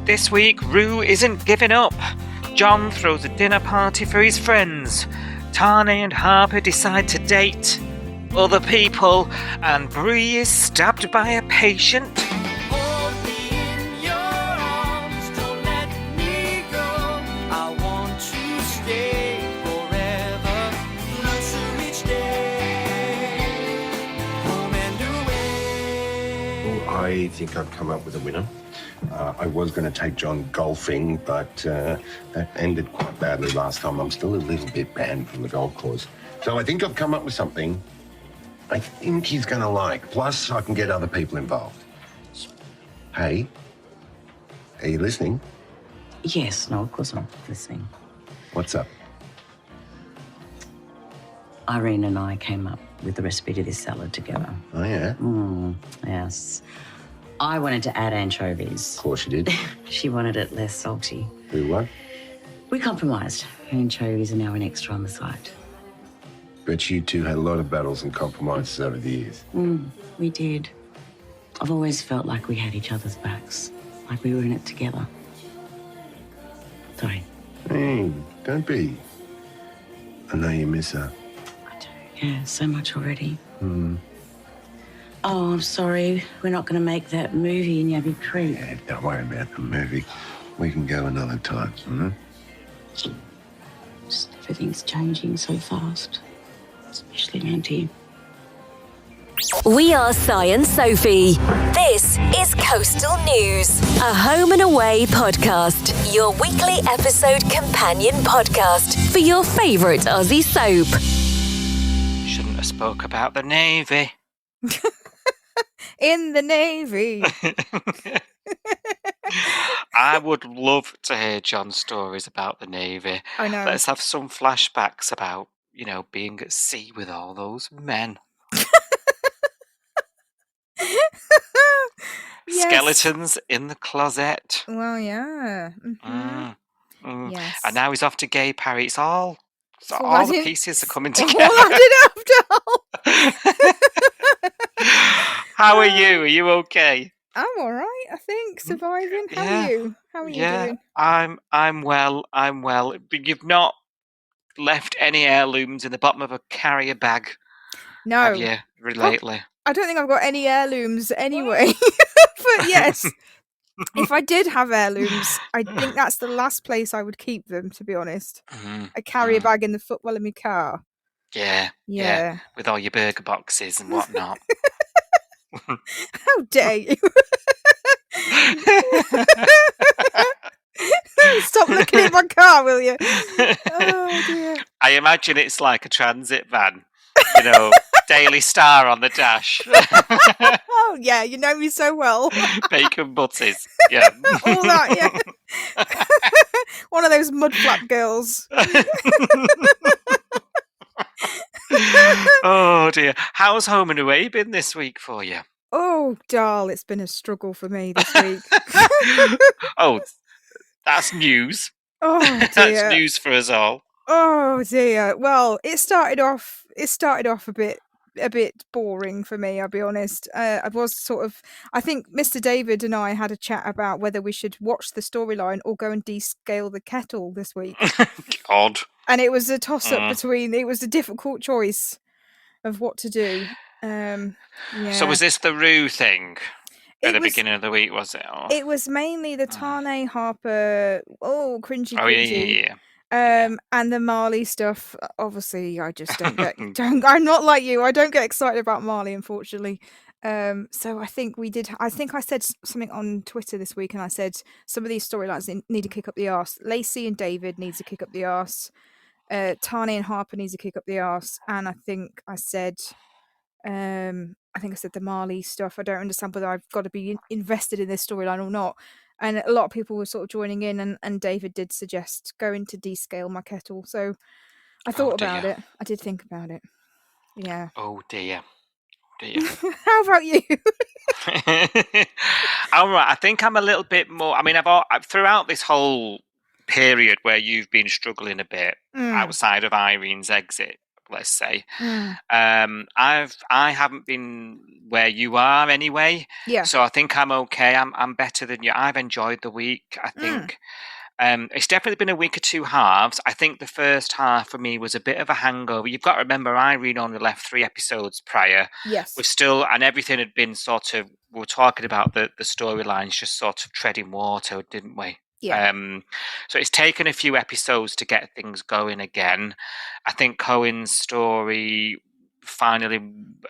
This week, Rue isn't giving up. John throws a dinner party for his friends. Tane and Harper decide to date other people, and Bree is stabbed by a patient. Hold me in your arms, don't let me go. I want to stay forever, closer each day, home and away. I think I've come up with a winner. I was going to take John golfing, but that ended quite badly last time. I'm still a little bit banned from the golf course. So I think I've come up with something I think he's going to like. Plus, I can get other people involved. Hey, are you listening? Yes, no, of course I'm listening. What's up? Irene and I came up with the recipe to this salad together. Oh, yeah? Yes. I wanted to add anchovies. Of course you did. She wanted it less salty. Who what? We compromised. Anchovies are now an extra on the site. Bet you two had a lot of battles and compromises over the years. We did. I've always felt like we had each other's backs, like we were in it together. Sorry. Hey, don't be. I know you miss her. I do. Yeah, so much already. Oh, I'm sorry. We're not going to make that movie in Yabby Creek. Yeah, don't worry about the movie. We can go another time, Just everything's changing so fast, especially around here. We are Si and Sophie. This is Coastal News, a home and away podcast. Your weekly episode companion podcast for your favourite Aussie soap. Shouldn't have spoke about the Navy. In the Navy. I would love to hear John's stories about the Navy. I know. Let's have some flashbacks about, being at sea with all those men. Yes. Skeletons in the closet. Well, yeah. Mm-hmm. Yes. And now he's off to Gay Parry. It's all So all I the didn't- pieces are coming All together. I did after. How are you? Are you okay? I'm all right, I think. Surviving. How Yeah. are you? How are you Yeah, doing? I'm well. I'm well. But you've not left any heirlooms in the bottom of a carrier bag, No, have you? Lately. I don't think I've got any heirlooms anyway. But yes, if I did have heirlooms, I think that's the last place I would keep them, to be honest. A carrier bag in the footwell of my car. Yeah. Yeah. With all your burger boxes and whatnot. How dare you? Stop looking at my car, will you? Oh dear. I imagine it's like a transit van. Daily Star on the dash. Oh yeah, you know me so well. Bacon butties. Yeah. All that, yeah. One of those mud flap girls. Oh dear. How's home and away been this week for you? Oh, doll, it's been a struggle for me this week. Oh, that's news. Oh That's dear. news for us all. Oh dear. Well, it started off a bit boring for me, I'll be honest. I think Mr. David and I had a chat about whether we should watch the storyline or go and descale the kettle this week. Odd. And it was a toss up it was a difficult choice of what to do. Yeah. So was this the Rue thing at It the was- beginning of the week, was it? Or... It was mainly the Tane Harper, cringy. Oh, yeah. And the Marley stuff. Obviously, I just don't get. I'm not like you. I don't get excited about Marley, unfortunately. So I think we did. I think I said something on Twitter this week, and I said some of these storylines need to kick up the arse. Lacey and David needs to kick up the arse. Tane and Harper needs to kick up the arse, and I think I said. The Marley stuff. I don't understand whether I've got to be invested in this storyline or not. And a lot of people were sort of joining in, and David did suggest going to descale my kettle. So I thought about it. I did think about it. Yeah. Oh dear. How about you? All right. I think I'm a little bit more. I mean, I've throughout this whole period where you've been struggling a bit outside of Irene's exit, let's say. Mm. I haven't been where you are anyway, Yeah. so I think I'm okay. I'm better than you. I've enjoyed the week. I think it's definitely been a week or two halves. I think the first half for me was a bit of a hangover. You've got to remember, Irene only left 3 episodes prior. Yes. We're still, and everything had been sort of, we were talking about the storylines just sort of treading water, didn't we? Yeah. So it's taken a few episodes to get things going again. I think Cohen's story finally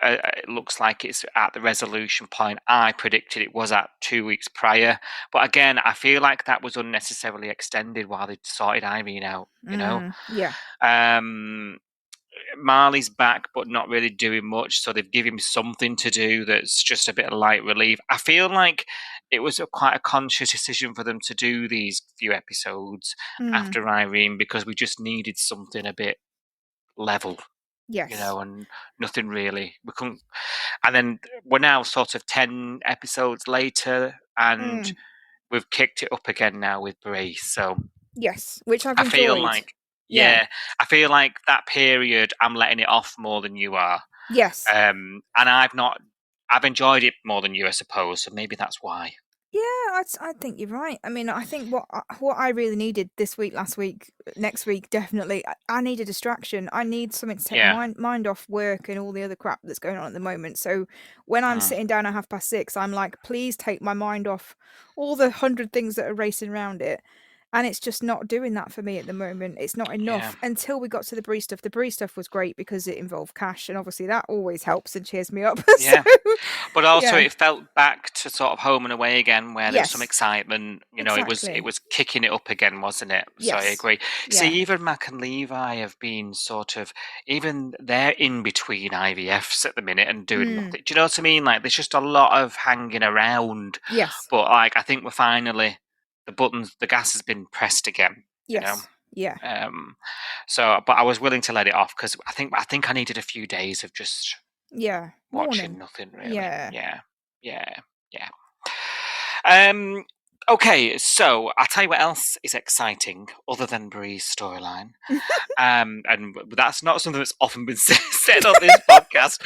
it looks like it's at the resolution point. I predicted it was at 2 weeks prior, but again, I feel like that was unnecessarily extended while they sorted Irene out. You know, Yeah. Marley's back, but not really doing much, so they've given him something to do that's just a bit of light relief. I feel like it was quite a conscious decision for them to do these few episodes after Irene because we just needed something a bit level, Yes. you know, and nothing really. We couldn't, and then we're now sort of 10 episodes later, and we've kicked it up again now with Bree. So Yes, which I've I feel enjoyed. like, yeah, I feel like that period I'm letting it off more than you are. Yes. And I've enjoyed it more than you, I suppose. So maybe that's why. Yeah, I think you're right. I mean, I think what I really needed this week, last week, next week, definitely, I need a distraction. I need something to take Yeah. my mind off work and all the other crap that's going on at the moment. So when I'm sitting down at 6:30, I'm like, please take my mind off all the 100 things that are racing around it. And it's just not doing that for me at the moment. It's not enough until we got to the Bree stuff. The Bree stuff was great because it involved cash, and obviously that always helps and cheers me up. Yeah. So, But also yeah. it felt back to sort of home and away again where there was some Yes. excitement. You know, it Exactly. was kicking it up again, wasn't it? So I Yes. agree. See, Yeah. even Mac and Levi have been sort of, even they're in between IVFs at the minute and doing nothing. Do you know what I mean? Like there's just a lot of hanging around. Yes. But like I think we're finally, the gas has been pressed again. Yes. You know? Yeah. So, but I was willing to let it off because I think I needed a few days of just Yeah. watching Morning. nothing really. Yeah. Yeah. Okay, so I'll tell you what else is exciting other than Bree's storyline. And that's not something that's often been said on this podcast.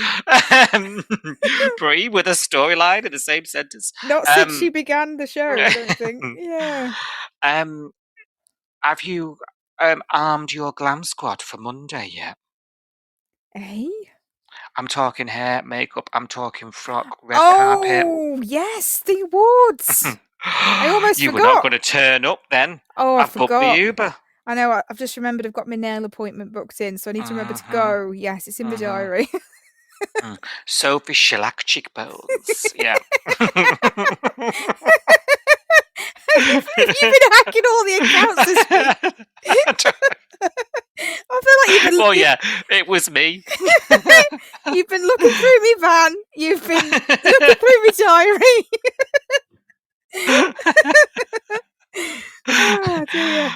Bree with a storyline in the same sentence. Not since she began the show, I don't think. Yeah. Have you armed your glam squad for Monday yet? Eh? I'm talking hair, makeup, I'm talking frock, red carpet. Oh, yes, the awards. I almost You forgot. were not going to turn up then. Oh, I I've booked forgot. the Uber. I know, I've just remembered I've got my nail appointment booked in, so I need to remember to go. Yes, it's in my diary. Sophie shellac cheekbones. Yeah. You've been hacking all the accounts this week. I feel like you've been. Well, yeah, it was me. You've been looking through me van. You've been looking through my diary. Oh, dear.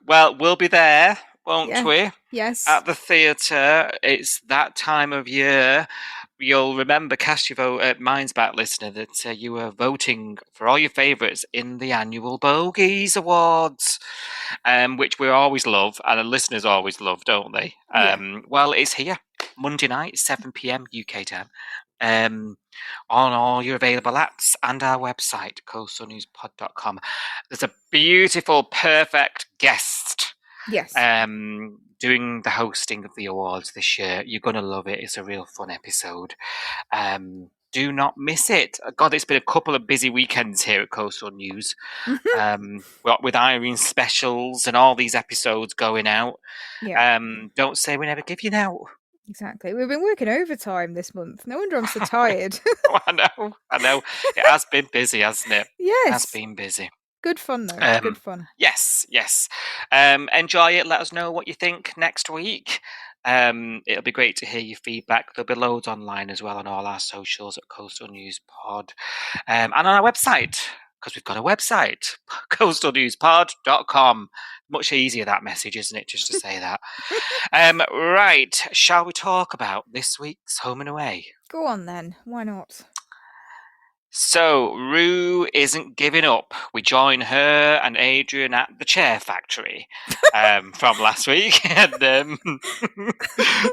Well, we'll be there, won't Yeah. we? Yes. At the theatre. It's that time of year. You'll remember, cast your vote at Minds Back, listener, that you were voting for all your favourites in the annual Bogies Awards, which we always love, and the listeners always love, don't they? Yeah. Well, it's here, Monday night, 7 p.m. UK time, on all your available apps and our website, coastalnewspod.com. There's a beautiful, perfect guest Yes. doing the hosting of the awards this year. You're going to love it. It's a real fun episode. Do not miss it. God, it's been a couple of busy weekends here at Coastal News. With Irene specials and all these episodes going out. Yeah. Don't say we never give you now. Exactly. We've been working overtime this month. No wonder I'm so tired. I know. It has been busy, hasn't it? Yes. It has been busy. Good fun, though. Good fun. Yes. Enjoy it. Let us know what you think next week. It'll be great to hear your feedback. There'll be loads online as well on all our socials at Coastal News Pod. And on our website, because we've got a website, coastalnewspod.com. Much easier, that message, isn't it, just to say that. Right, shall we talk about this week's Home and Away? Go on, then. Why not? So, Rue isn't giving up. We join her and Adrian at the chair factory from last week. And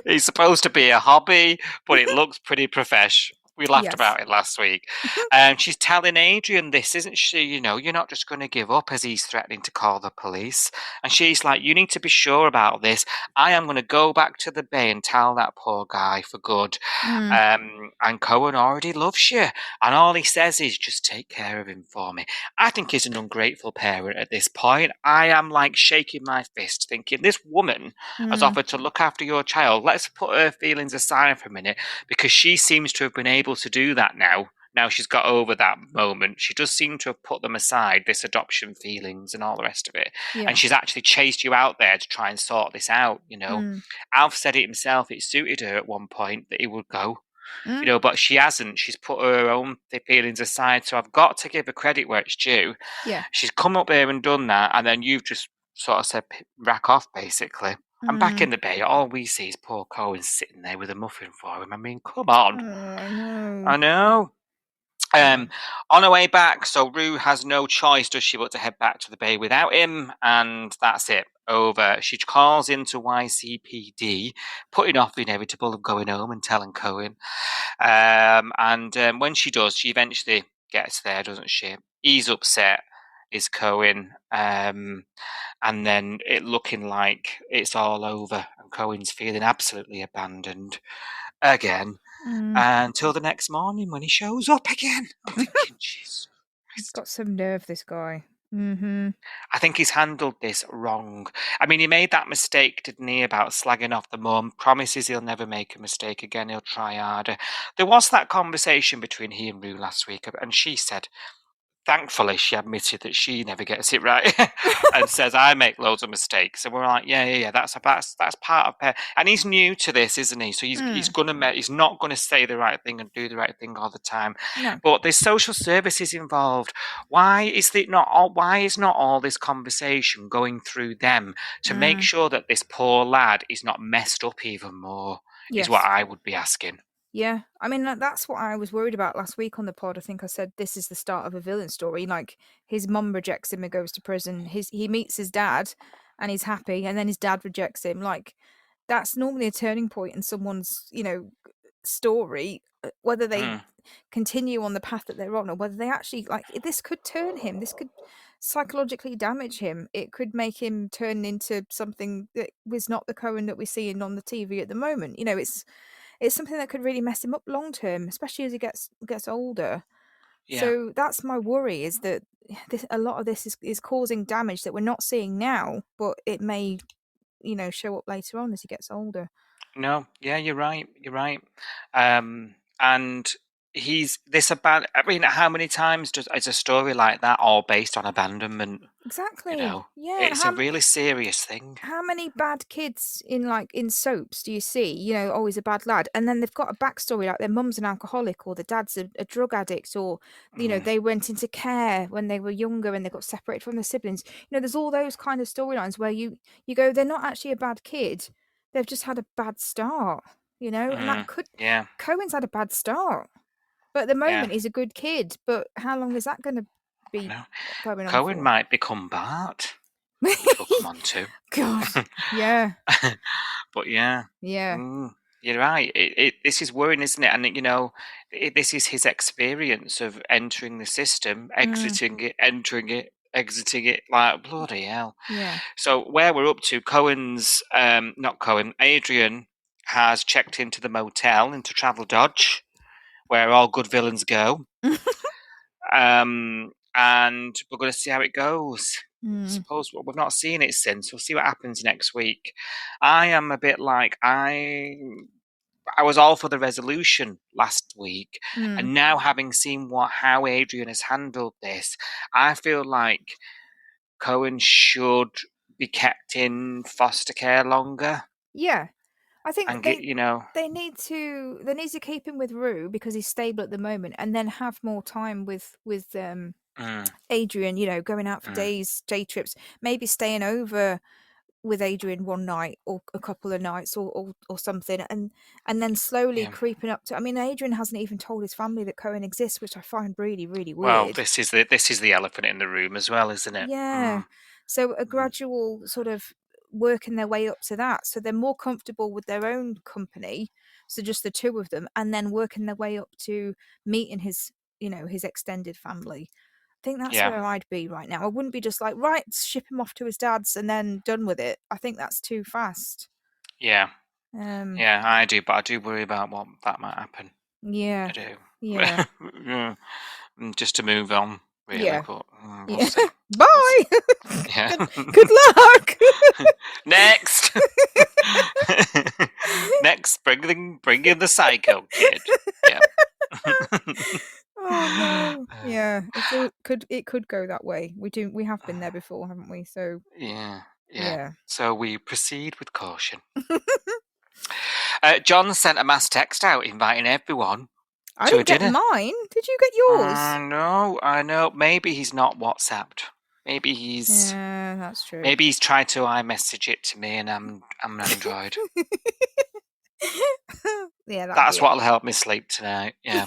it's supposed to be a hobby, but it looks pretty professional. We laughed Yes. about it last week. And she's telling Adrian this, isn't she? You know, you're not just going to give up, as he's threatening to call the police. And she's like, you need to be sure about this. I am going to go back to the bay and tell that poor guy for good. And Cohen already loves you. And all he says is, just take care of him for me. I think he's an ungrateful parent at this point. I am like shaking my fist thinking, this woman has offered to look after your child. Let's put her feelings aside for a minute, because she seems to have been able to do that now. Now she's got over that moment. She does seem to have put them aside, this adoption feelings and all the rest of it. Yeah. And she's actually chased you out there to try and sort this out, you know. Alf said it himself. It suited her at one point that he would go. You know, but she hasn't. She's put her own feelings aside. So I've got to give her credit where it's due. Yeah. She's come up here and done that, and then you've just sort of said, rack off, basically. And back in the bay, all we see is poor Cohen sitting there with a muffin for him. I mean, come on. I know. On her way back, so Rue has no choice, does she, but to head back to the bay without him, and that's it. Over. She calls into YCPD, putting off the inevitable of going home and telling Cohen. And when she does, she eventually gets there, doesn't she? He's upset, is Cohen. And then it looking like it's all over, and Cohen's feeling absolutely abandoned again. Until the next morning when he shows up again. I'm thinking, Jesus. He's got some nerve, this guy. I think he's handled this wrong. I mean, he made that mistake, didn't he, about slagging off the mum. Promises he'll never make a mistake again. He'll try harder. There was that conversation between he and Rue last week, and she said, thankfully, she admitted that she never gets it right and says, I make loads of mistakes. And we're like, yeah, that's part of it. And he's new to this, isn't he? So he's not going to say the right thing and do the right thing all the time. No. But there's social services involved. Why is not all this conversation going through them to make sure that this poor lad is not messed up even more? Yes. Is what I would be asking. Yeah, I mean, that's what I was worried about last week on the pod. I think I said this is the start of a villain story. Like, his mum rejects him and goes to prison. He meets his dad and he's happy, and then his dad rejects him. Like, that's normally a turning point in someone's, story, whether they continue on the path that they're on or whether they actually, like, this could turn him. This could psychologically damage him. It could make him turn into something that was not the Cohen that we're seeing on the TV at the moment. It's something that could really mess him up long term, especially as he gets older. Yeah. So that's my worry, is that a lot of this is causing damage that we're not seeing now, but it may, show up later on as he gets older. No, yeah, you're right. And he's this about. I mean, how many times is a story like that all based on abandonment? Exactly. Yeah, Yeah. a really serious thing. How many bad kids in soaps do you see? Always a bad lad, and then they've got a backstory, like their mum's an alcoholic or the dad's a drug addict, or they went into care when they were younger and they got separated from their siblings. There's all those kind of storylines where you go, they're not actually a bad kid, they've just had a bad start. And that could. Yeah. Cohen's had a bad start, but at the moment he's a good kid. But how long is that going to be going on? Cohen for? might become Bart, which we'll come on to. God, yeah. But yeah. You're right. This is worrying, isn't it? And this is his experience of entering the system, exiting it, entering it, exiting it. Like, bloody hell. Yeah. So where we're up to, Adrian has checked into the motel, into Travel Dodge, where all good villains go. And we're going to see how it goes. I suppose we've not seen it since. We'll see what happens next week. I am a bit like, I was all for the resolution last week, and now having seen how Adrian has handled this, I feel like Cohen should be kept in foster care longer. Yeah, I think they need to keep him with Rue because he's stable at the moment, and then have more time with Adrian. Going out for day trips, maybe staying over with Adrian one night or a couple of nights or something, and then slowly Yeah. creeping up to. I mean, Adrian hasn't even told his family that Cohen exists, which I find really, really Well, weird. this is the elephant in the room as well, isn't it? Yeah. So a gradual sort of working their way up to that, so they're more comfortable with their own company, so just the two of them, and then working their way up to meeting his his extended family. I think that's Yeah. where I'd be right now. I wouldn't be just like, right, ship him off to his dad's and then done with it. I think that's too fast. Yeah. Um, Yeah, I do, but I do worry about what that might happen. yeah, I do. yeah, Yeah. Just to move on, really, yeah, but we'll yeah. see. We'll Bye. see. Yeah. Good luck. Next. Next, bring in the psycho kid. Yeah. Oh no. Yeah, it could go that way. We have been there before, haven't we? So Yeah. yeah. So we proceed with caution. John sent a mass text out inviting everyone I to a didn't get dinner. mine. Did you get yours? I know. Maybe he's not WhatsApped. Maybe he's Yeah, that's true. maybe he's tried to iMessage it to me, and I'm an Android. Yeah, That's what'll help me sleep tonight. Yeah.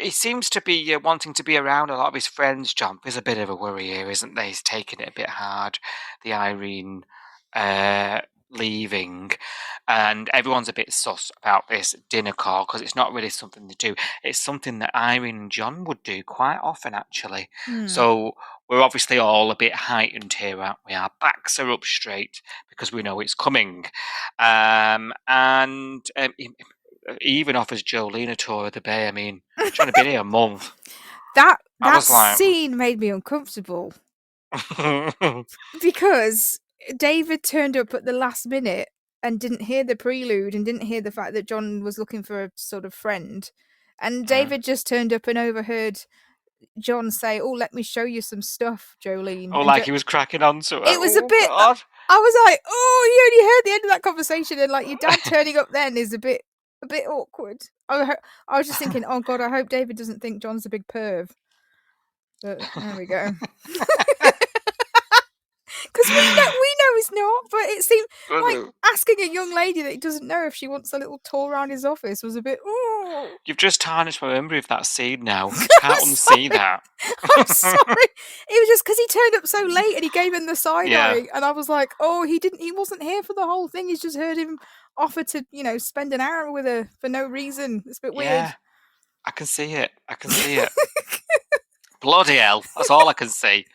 He seems to be wanting to be around a lot of his friends. John, there's a bit of a worry here, isn't there? He's taking it a bit hard. The Irene leaving, and everyone's a bit sus about this dinner call because it's not really something to do. It's something that Irene and John would do quite often, actually. So we're obviously all a bit heightened here, aren't we? Our backs are up straight because we know it's coming. He even offers Jolene a tour of the bay. I mean, trying to be here a month. That I was like, scene made me uncomfortable because David turned up at the last minute and didn't hear the prelude and didn't hear the fact that John was looking for a sort of friend. And David just turned up and overheard John say, "Oh, let me show you some stuff, Jolene." oh, And like he was cracking on to her. it was a Oh, bit. God. I was like, "Oh, you only heard the end of that conversation, and like your dad turning up then is a bit awkward." I was just thinking, "Oh God, I hope David doesn't think John's a big perv." But there we go. Because we know he's not, but it seemed like asking a young lady that he doesn't know if she wants a little tour around his office was a bit. Oh, You've just tarnished my memory of that scene now. You can't unsee that. I'm sorry. It was just because he turned up so late and he gave him the side eye, and I was like, "Oh, he wasn't here for the whole thing. He's just heard him offer to, spend an hour with her for no reason. It's a bit weird." Yeah, I can see it. Bloody hell, that's all I can see.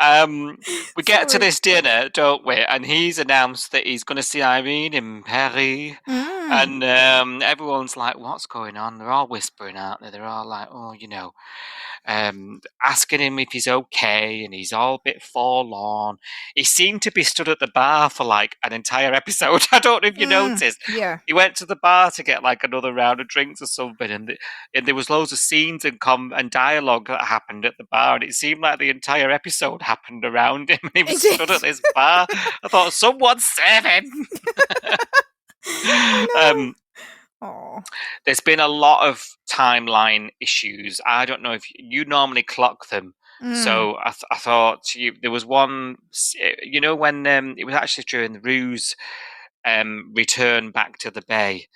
We get to this dinner, don't we? And he's announced that he's going to see Irene in Paris. And everyone's like, what's going on? They're all whispering, aren't they? They're all like, oh, asking him if he's okay, and he's all a bit forlorn. He seemed to be stood at the bar for like an entire episode. I don't know if you noticed. Yeah. He went to the bar to get like another round of drinks or something, and there was loads of scenes and dialogue that happened at the bar, and it seemed like the entire episode happened around him, and he was stood at this bar. I thought, someone save him! There's been a lot of timeline issues. I don't know if you normally clock them. So I thought there was one, when it was actually during the Rue's return back to the bay.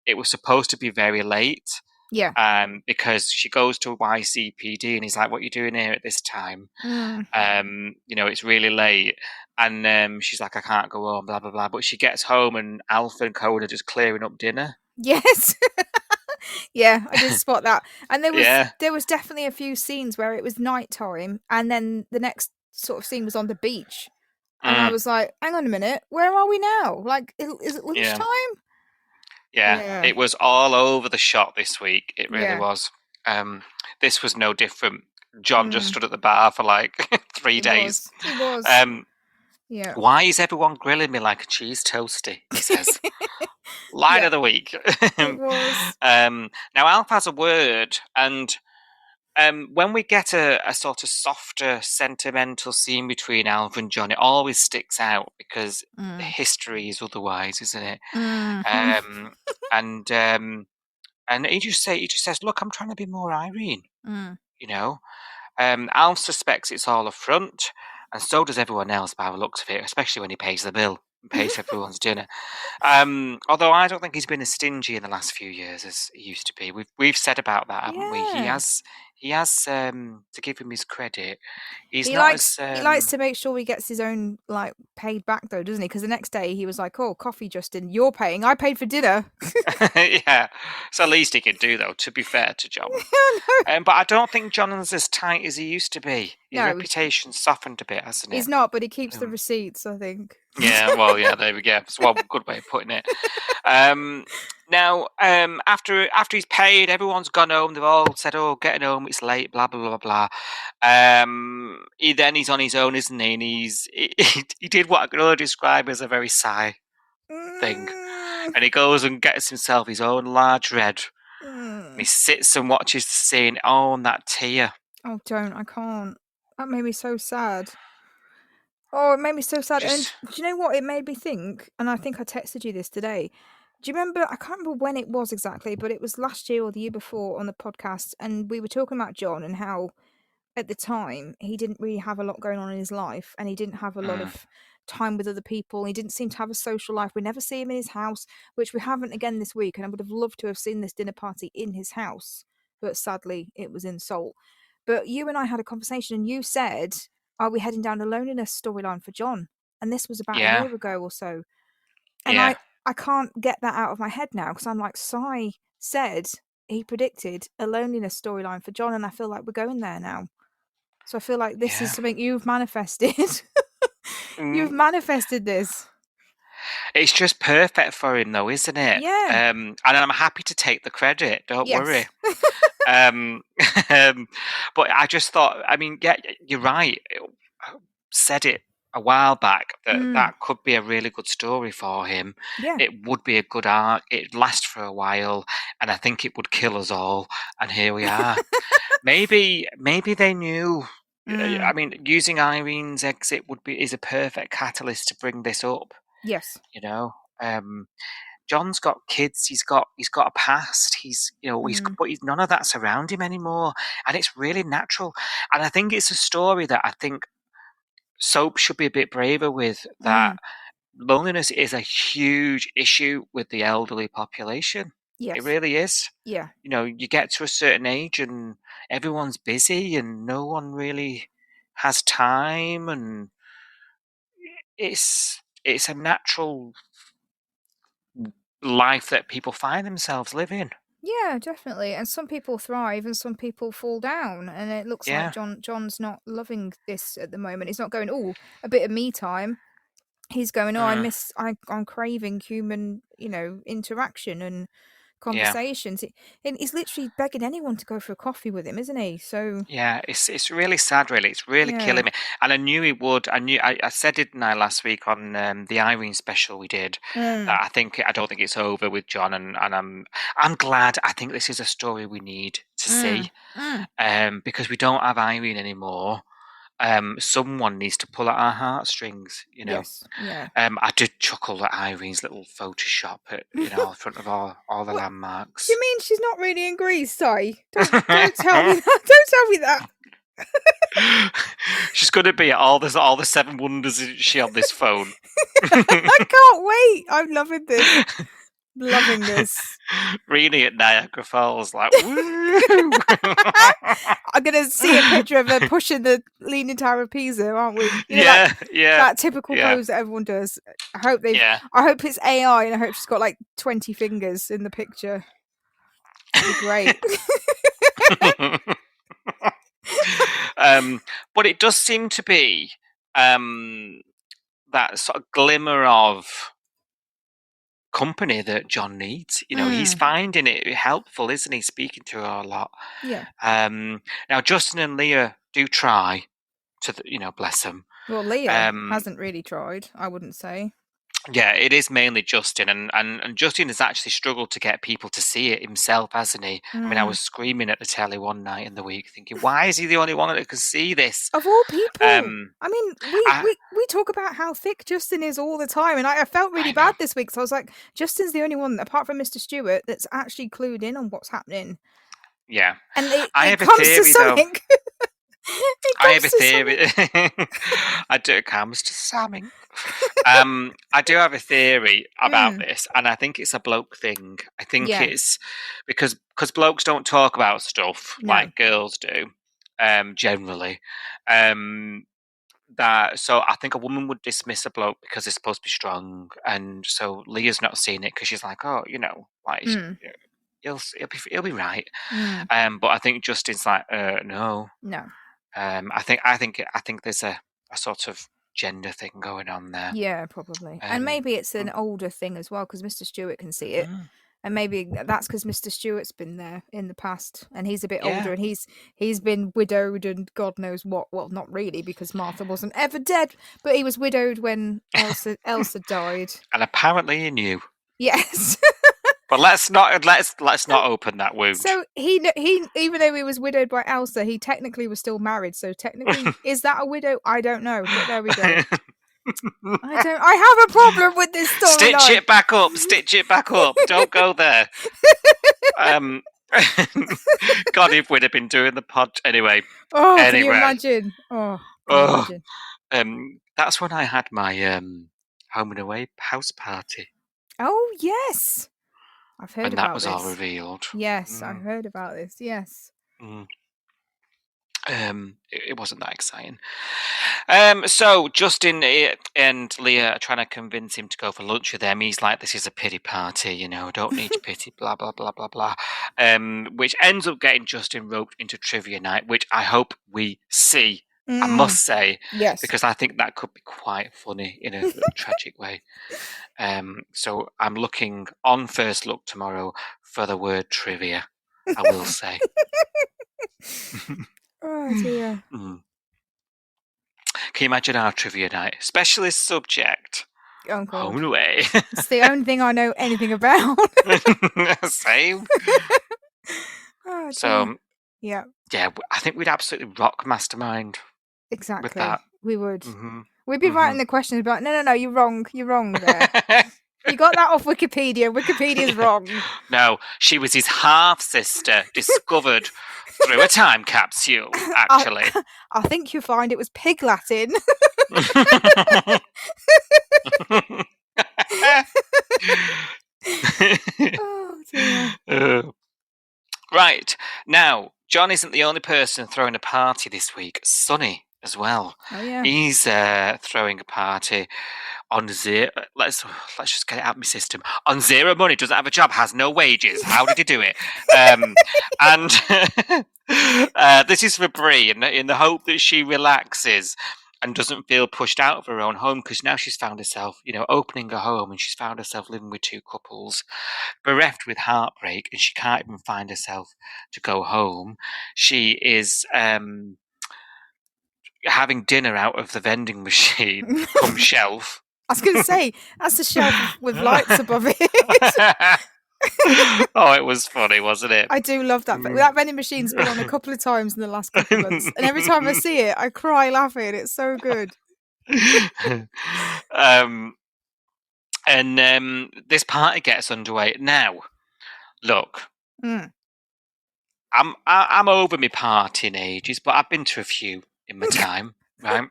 It was supposed to be very late. Yeah. Because she goes to YCPD and he's like, what are you doing here at this time? It's really late. And she's like, I can't go home, blah, blah, blah. But she gets home and Alpha and Cohen are just clearing up dinner. Yes. Yeah, I did spot that. And there was definitely a few scenes where it was nighttime and then the next sort of scene was on the beach. And I was like, hang on a minute, where are we now? Like, is it lunchtime? Yeah, it was all over the shot this week. It really was. This was no different. John just stood at the bar for like 3 days. He was. Yeah. Why is everyone grilling me like a cheese toasty? He says. Line of the week. It was. Now, Alf has a word, and when we get a sort of softer, sentimental scene between Alf and John, it always sticks out because the history is otherwise, isn't it? And he just says, "Look, I'm trying to be more Irene," Alf suspects it's all a front, and so does everyone else by the looks of it, especially when he pays the bill and pays for everyone's dinner. Although I don't think he's been as stingy in the last few years as he used to be. We've said about that, haven't we? He Yeah. has to give him his credit. He's He not likes as he likes to make sure he gets his own like paid back though, doesn't he? Because the next day he was like, "Oh, coffee, Justin, you're paying. I paid for dinner." yeah. So at least he can do though. To be fair to John, No, but I don't think John's as tight as he used to be. His No. reputation's softened a bit, hasn't it? he's not, but he keeps the Um, receipts. I think. Yeah, well, yeah, there we go. It's one good way of putting it. Now, after he's paid, everyone's gone home. They've all said, "Oh, getting home, it's late." Blah blah blah blah. He's on his own, isn't he? And he did what I can only describe as a very sigh thing. Mm, And he goes and gets himself his own large red. And he mm. sits and watches the scene. Oh, and that tear. Oh, don't! I can't. That made me so sad. Oh, it made me so sad. And Just do you know what it made me think? And I think I texted you this today. Do you remember? I can't remember when it was exactly, but it was last year or the year before on the podcast, and we were talking about John and how at the time he didn't really have a lot going on in his life, and he didn't have a lot mm, of time with other people. He didn't seem to have a social life. We never see him in his house, which we haven't again this week. And I would have loved to have seen this dinner party in his house, but sadly it was in Seoul. But you and I had a conversation, and you said, "Are we heading down a loneliness storyline for John?" And this was about a yeah, year ago or so. And yeah, I can't get that out of my head now because I'm like, Sai said he predicted a loneliness storyline for John, and I feel like we're going there now. So I feel like this is yeah. something you've manifested. You've Mm, manifested this. It's just perfect for him, though, isn't it? Yeah. And I'm happy to take the credit. Don't worry. Yes. Um, but I just thought, I mean, yeah, you're right. I said it a while back that Mm. that could be a really good story for him. Yeah. It would be a good arc. It'd last for a while, and I think it would kill us all. And here we are. Maybe they knew. I Mm. mean, using Irene's exit is a perfect catalyst to bring this up. Yes. You know, John's got kids. He's got a past. Mm. But he's none of that's around him anymore, and it's really natural. And I think it's a story that I think soap should be a bit braver with. That Mm. loneliness is a huge issue with the elderly population. It Yes. really is. Yeah. You know, you get to a certain age and everyone's busy and no one really has time, and it's a natural life that people find themselves living. Yeah, definitely. And some people thrive and some people fall down. And it looks like Yeah, John's not loving this at the moment. He's not going, "Oh, a bit of me time." He's going, "Oh, mm, I'm craving human, interaction and yeah, conversations." And he's literally begging anyone to go for a coffee with him, isn't he? So yeah. It's really sad, really. It's really yeah. killing me. And I knew he would. I said it now last week on the Irene special we did. Mm, That I don't think it's over with John, and I'm glad. I think this is a story we need to mm, see. mm. Because we don't have Irene anymore. Someone needs to pull at our heartstrings, you know. Yes. Yeah. I did chuckle at Irene's little Photoshop at in front of all the What landmarks. do you mean she's not really in Greece, Si? Don't tell me that. Don't tell me that. She's going to be at all the seven wonders, isn't she, on this phone? I can't wait. I'm loving this. Loving this. Really at Niagara Falls, like woo! I'm gonna see a picture of her pushing the Leaning Tower of Pisa, aren't we? Yeah, That typical yeah, pose that everyone does. I hope yeah. I hope it's AI, and I hope she's got like 20 fingers in the picture. That'd be great. But it does seem to be that sort of glimmer of company that John needs. You know, he's finding it helpful, isn't he? Speaking to her a lot. Yeah. Now Justin and Leah do try to, bless them. Well, Leah Um, hasn't really tried, I wouldn't say. Yeah, it is mainly Justin, and Justin has actually struggled to get people to see it himself, hasn't he? I mean, I was screaming at the telly one night in the week, thinking, "Why is he the only one that can see this?" Of all people. Um, I mean, I, we talk about how thick Justin is all the time, and I felt really I know. bad this week. So I was like, Justin's the only one, apart from Mr. Stewart, that's actually clued in on what's happening. Yeah, And it I have a comes to theory though. something. I have a theory. I do. Comes to Samming. I do have a theory about this, and I think it's a bloke thing. I think Yeah. it's because blokes don't talk about stuff No. like girls do, generally. So I think a woman would dismiss a bloke because they're supposed to be strong, and so Leah's not seeing it because she's like, oh, like he'll be right. But I think Justin's like, no. I think there's a sort of gender thing going on there. Yeah, probably. And maybe it's an older thing as well, because Mr. Stewart can see it. And maybe that's because Mr. Stewart's been there in the past, and he's a bit older, and he's been widowed and God knows what. Well, not really, because Martha wasn't ever dead, but he was widowed when Elsa died. And apparently he knew. Yes. But let's not open that wound. So he even though he was widowed by Elsa, he technically was still married. So technically, is that a widow? I don't know. But there we go. I have a problem with this story. Stitch it back up. Don't go there. God, if we'd have been doing the pod anyway. Oh, can you imagine? That's when I had my home and away house party. Oh yes. I've heard about this. And that was all revealed. Yes, I've heard about this. Yes. It wasn't that exciting. So Justin and Leah are trying to convince him to go for lunch with them. He's like, "This is a pity party, don't need to pity." Blah blah blah blah blah. Which ends up getting Justin roped into trivia night, which I hope we see. I must say, yes, because I think that could be quite funny in a tragic way. So I'm looking on First Look tomorrow for the word trivia. I will say. Oh dear. Can you imagine our trivia night? Specialist subject. Oh, God. Home and away. It's the only thing I know anything about. Same. Oh, so yeah, I think we'd absolutely rock Mastermind. Exactly. With that. We would. We'd be writing the questions about, no, you're wrong there. You got that off Wikipedia. Wikipedia's wrong. No, she was his half-sister, discovered through a time capsule, actually. I think you'll find it was Pig Latin. Oh, dear. Right. Now, John isn't the only person throwing a party this week. Sonny as well. Oh, yeah. He's throwing a party on zero. Let's just get it out of my system. On zero money, doesn't have a job, has no wages. How did he do it? And this is for Bree, in the hope that she relaxes and doesn't feel pushed out of her own home, because now she's found herself, opening a home, and she's found herself living with two couples, bereft with heartbreak, and she can't even find herself to go home. She is having dinner out of the vending machine, come shelf. I was going to say, that's a shelf with lights above it. Oh, it was funny, wasn't it? I do love that. That vending machine's been on a couple of times in the last couple of months, and every time I see it, I cry laughing. It's so good. And this party gets underway now. Look, I'm over my partying ages, but I've been to a few in my time, right?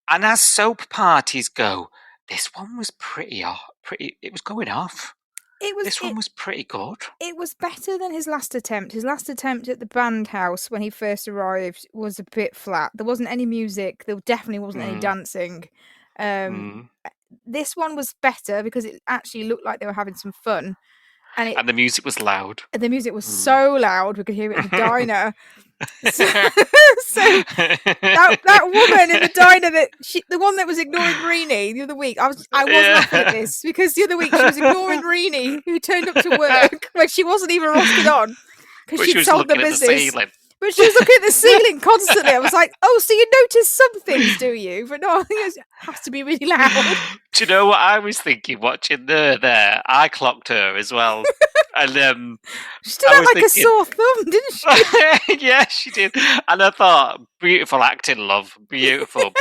And as soap parties go, this one was pretty. It was going off. This one was pretty good. It was better than his last attempt. His last attempt at the band house when he first arrived was a bit flat. There wasn't any music. There definitely wasn't any dancing. This one was better because it actually looked like they were having some fun. And the music was loud. The music was so loud we could hear it in the diner. So that woman in the diner, the one that was ignoring Reenie the other week, I was laughing at this because the other week she was ignoring Reenie, who turned up to work when she wasn't even rostered on because she'd sold the business. But she was looking at the ceiling constantly. I was like, oh, so you notice some things, do you? But no, I think it has to be really loud. Do you know what I was thinking watching there? I clocked her as well. And She did I that was like a thinking, sore thumb, didn't she? yeah, she did. And I thought, beautiful acting, love, beautiful.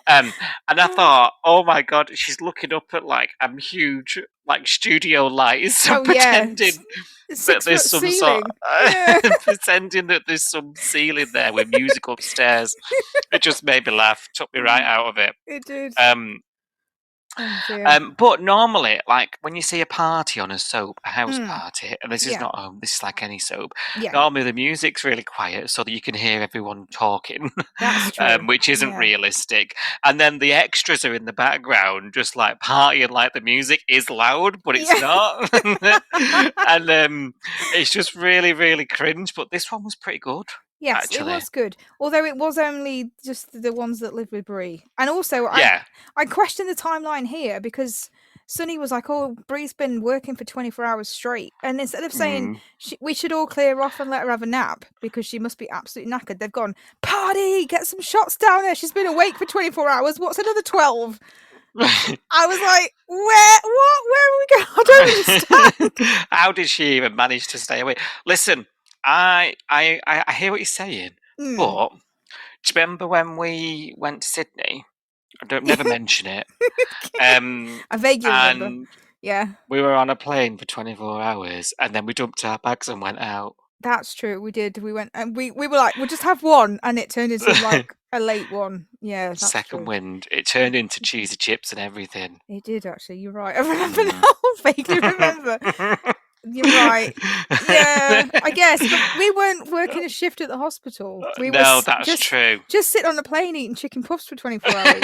And I thought, oh my god, she's looking up at like huge like studio lights, Oh yeah, pretending that 6 there's foot some sort, ceiling. Yeah, pretending that there's some ceiling there with music upstairs. It just made me laugh, took me right out of it. it did. Um, Oh dear. but normally, like when you see a party on a soap, a house Mm. party, and this is Yeah. not home, this is like any soap. Yeah, Normally, the music's really quiet so that you can hear everyone talking, that's true. which isn't Yeah. realistic. And then the extras are in the background, just like partying, like the music is loud, but it's Yeah. not. And it's just really, really cringe. But this one was pretty good. Yes, Actually. it was good. Although it was only just the ones that live with Bree. And also, Yeah. I question the timeline here because Sunny was like, "Oh, Bree's been working for 24 hours straight," and instead of saying we should all clear off and let her have a nap because she must be absolutely knackered, they've gone party, get some shots down her. She's been awake for 24 hours. What's another 12? I was like, where? What? Where are we going? I don't understand. How did she even manage to stay awake? Listen, I hear what you're saying, Mm. but do you remember when we went to Sydney? I don't never mention it. I vaguely remember. And Yeah, we were on a plane for 24 hours, and then we dumped our bags and went out. that's true. We did. We went and we were like, we'll just have one, and it turned into like a late one. Yeah, that's Second true. wind. It turned into cheesy chips and everything. It did actually. You're right. I remember now. Vaguely remember. You're right. Yeah, I guess. But we weren't working a shift at the hospital. We No, were that's true. Just sitting on the plane eating chicken puffs for 24 hours.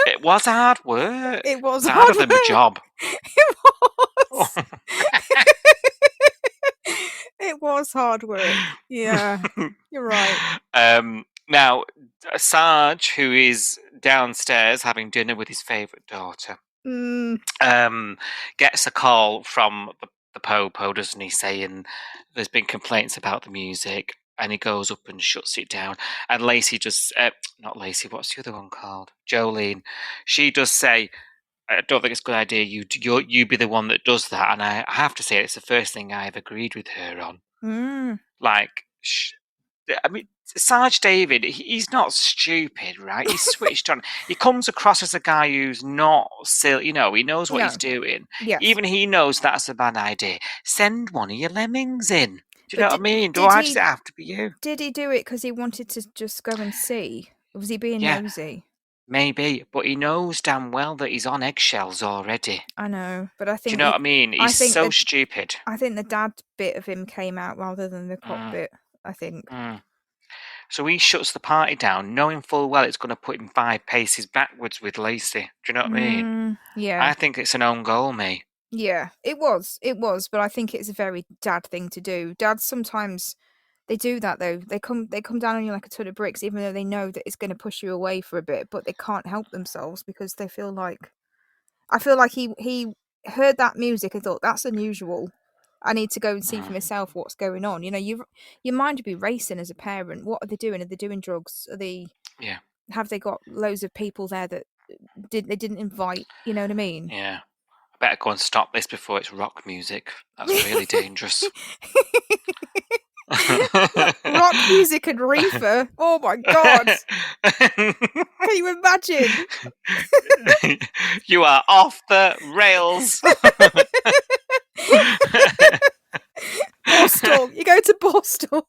It was hard work. It was It's hard harder than my work. job. It was. It was hard work. Yeah, you're right. Now, Sarge, who is downstairs having dinner with his favourite daughter, gets a call from the Popo, doesn't he, saying there's been complaints about the music, and he goes up and shuts it down. And Lacey just, not Lacey, what's the other one called? Jolene. She does say, I don't think it's a good idea you be the one that does that. And I have to say, it's the first thing I've agreed with her on. Like, I mean, Sarge David, he's not stupid, right? He's switched on. He comes across as a guy who's not silly. He knows what he's doing. Yes. Even he knows that's a bad idea. Send one of your lemmings in. Do you know what I mean? did Why he- does it have to be you? Did he do it because he wanted to just go and see? Or was he being Yeah. nosy? Maybe, but he knows damn well that he's on eggshells already. I know, but I Do think you know what I mean? He's think so that- stupid. I think the dad bit of him came out rather than the cop bit. I think. So he shuts the party down, knowing full well it's going to put him 5 paces backwards with Lacey. Do you know what I mean? Yeah. I think it's an own goal, me. Yeah, it was, but I think it's a very dad thing to do. Dads sometimes they do that though. They come down on you like a ton of bricks, even though they know that it's going to push you away for a bit, but they can't help themselves because they feel like. I feel like he heard that music and thought that's unusual. I need to go and see for myself what's going on. Your mind would be racing as a parent. What are they doing? Are they doing drugs? Are they? Yeah. Have they got loads of people there that they didn't invite? You know what I mean? Yeah. I better go and stop this before it's rock music. That's really dangerous. Rock music and reefer. Oh my god! Can you imagine? You are off the rails. Borstal. You go to Borstal.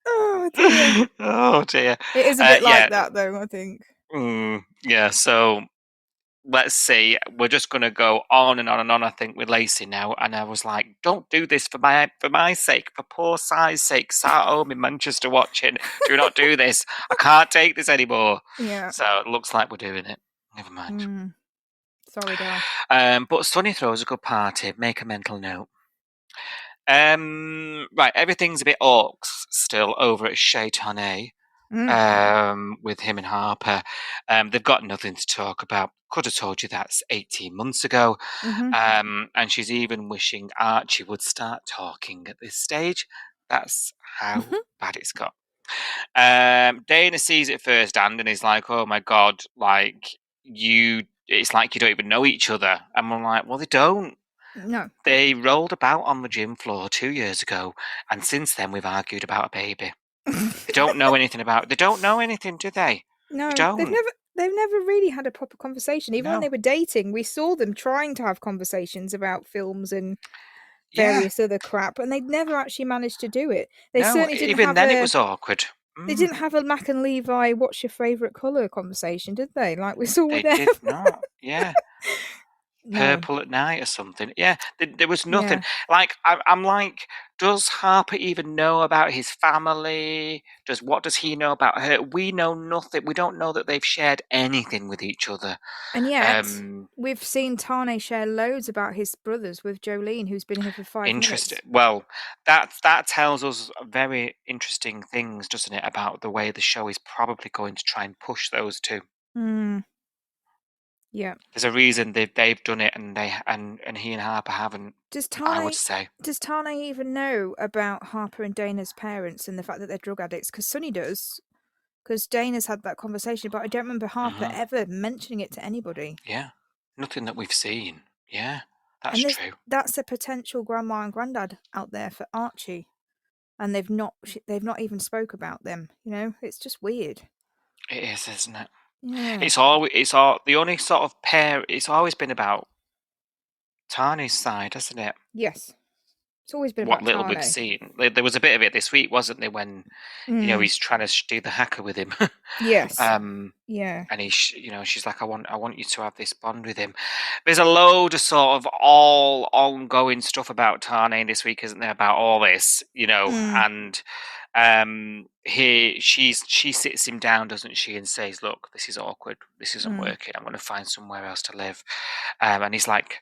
Oh dear. Oh dear. It is a bit like that though, I think. Yeah, so let's see. We're just going to go on and on and on, I think, with Lacey now. And I was like, don't do this for my sake, for poor Si's sake. Sat at home in Manchester watching. Do not do this. I can't take this anymore. Yeah. So it looks like we're doing it. Never mind. Sorry, Dad. But Sunny throws a good party. Make a mental note. Right, everything's a bit orcs still over at Chez Tane. With him and Harper. They've got nothing to talk about. Could have told you that's 18 months ago. And she's even wishing Archie would start talking at this stage. That's how bad it's got. Dana sees it firsthand and is like, oh my God, like it's like you don't even know each other. And I'm like, well, they don't. No. They rolled about on the gym floor 2 years ago, and since then we've argued about a baby. They don't know anything about. They don't know anything, do they? They No, don't. they've never really had a proper conversation. Even when No. they were dating, we saw them trying to have conversations about films and Yeah. various other crap, and they'd never actually managed to do it. They No. certainly didn't Even have then, it a was awkward. they didn't have a Mac and Levi what's your favourite colour conversation, did they? Like we saw with They them. did not. Yeah. No. Purple at night or something. Yeah, there was Yeah. nothing. Like I'm like, does Harper even know about his family? What does he know about her? We know nothing. We don't know that they've shared anything with each other. And yet, Um, we've seen Tane share loads about his brothers with Jolene, who's been here for 5 interesting. minutes. Well, that tells us very interesting things, doesn't it, about the way the show is probably going to try and push those two. Yeah. There's a reason they've done it, and he and Harper haven't. I would say. Does Tane even know about Harper and Dana's parents and the fact that they're drug addicts? Because Sonny does. Because Dana's had that conversation, but I don't remember Harper ever mentioning it to anybody. Yeah, nothing that we've seen. Yeah, that's true. That's a potential grandma and granddad out there for Archie, and they've not even spoke about them. You know, it's just weird. It is, isn't it? Yeah. It's all the only sort of pair. It's always been about Tane's side, hasn't it? Yes. It's always been What about little Tane. we've seen. There was a bit of it this week, wasn't there? When he's trying to do the hacker with him. Yes. Yeah. And she's like, I want you to have this bond with him. There's a load of sort of all ongoing stuff about Tane this week, isn't there? About all this, and she sits him down, doesn't she, and says, "Look, this is awkward. This isn't working. I'm going to find somewhere else to live." And he's like,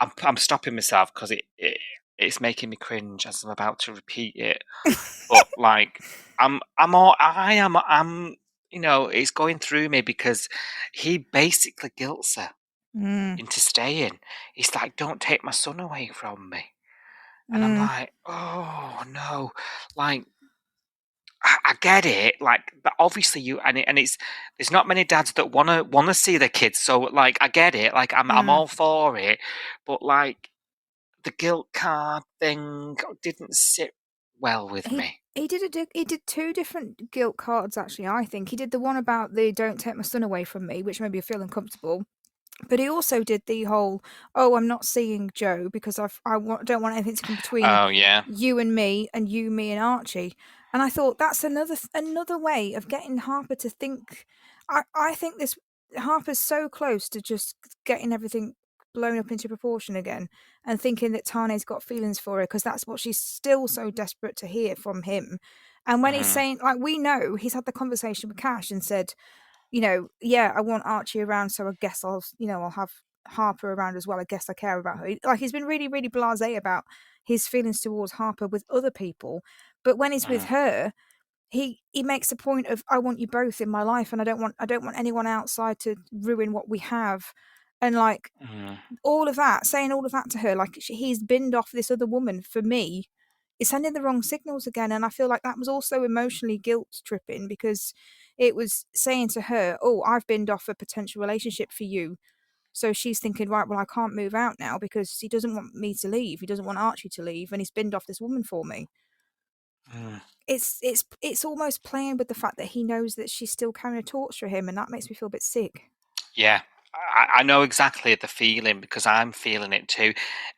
I'm stopping myself because it's making me cringe as I'm about to repeat it. But like, it's going through me because he basically guilts her into staying. He's like, "Don't take my son away from me," and I'm like, "Oh no!" Like, I get it. Like, but obviously there's not many dads that wanna see their kids. So like, I get it. Like, I'm all for it, but like, the guilt card thing didn't sit well with me. He did 2 different guilt cards, actually, I think. He did the one about the "don't take my son away from me," which made me feel uncomfortable. But he also did the whole, "Oh, I'm not seeing Joe because don't want anything to come between Oh yeah. you and me, and you, me, and Archie." And I thought that's another way of getting Harper to think. I think this Harper's so close to just getting everything blown up into proportion again, and thinking that Tane's got feelings for her because that's what she's still so desperate to hear from him. And when he's saying, like, we know he's had the conversation with Cash and said, "Yeah, I want Archie around, so I guess I'll have Harper around as well. I guess I care about her." Like, he's been really, really blasé about his feelings towards Harper with other people, but when he's with her, he makes a point of, "I want you both in my life, and I don't want anyone outside to ruin what we have," and like all of that, saying all of that to her, like he's binned off this other woman for me, is sending the wrong signals again. And I feel like that was also emotionally guilt tripping because it was saying to her, "Oh, I've binned off a potential relationship for you." So she's thinking, right, well, I can't move out now because he doesn't want me to leave. He doesn't want Archie to leave, and he's binned off this woman for me. It's almost playing with the fact that he knows that she's still carrying a torch for him, and that makes me feel a bit sick. Yeah, I know exactly the feeling because I'm feeling it too.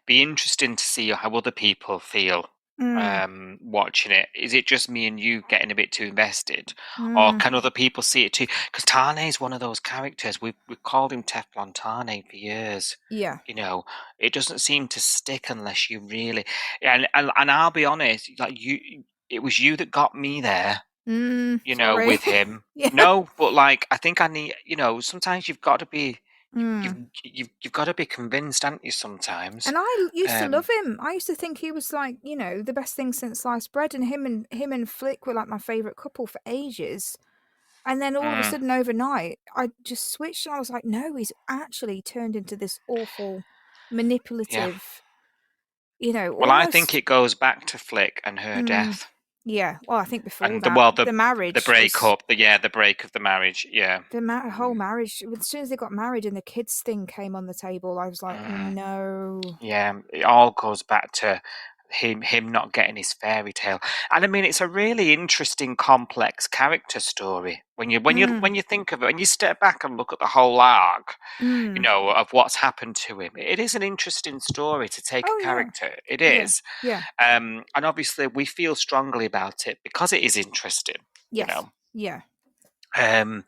Be interesting to see how other people feel watching it. Is it just me and you getting a bit too invested, or can other people see it too? Because Tane is one of those characters. We've called him Teflon Tane for years. Yeah. It doesn't seem to stick unless you really. And I'll be honest, like it was you that got me there. Sorry. With him. Yeah. No, but like I think I need. Sometimes you've got to be. You've got to be convinced, haven't you? Sometimes. And I used to love him. I used to think he was like, the best thing since sliced bread, and him and Flick were like my favorite couple for ages. And then all of a sudden, overnight, I just switched, and I was like, no, he's actually turned into this awful, manipulative. Well, I think it goes back to Flick and her death. Yeah. Well, I think before And that, the the marriage was breakup, the break of the marriage. Yeah. whole marriage. As soon as they got married and the kids thing came on the table, I was like, Mm. no. Yeah, it all goes back to him not getting his fairy tale. And I mean, it's a really interesting, complex character story when you think of it, when you step back and look at the whole arc, Mm. of what's happened to him. It is an interesting story to take a Oh yeah. character. It Yeah. is. Yeah. And obviously we feel strongly about it because it is interesting, you Yes. know. Yeah. Um,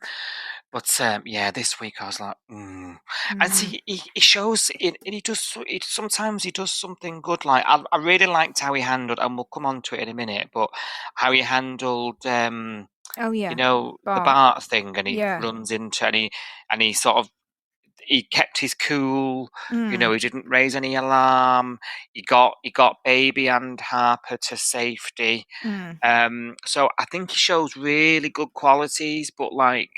but yeah, this week I was like, and Mm. see, he shows it, and he does. Sometimes he does something good. Like I really liked how he handled, and we'll come on to it in a minute. But how he handled, Oh you yeah. know, the Bart. Bart thing, and he Yeah. runs into, and he sort of he kept his cool. You know, Mm. he didn't raise any alarm. He got Baby and Harper to safety. Mm. So I think he shows really good qualities, but like,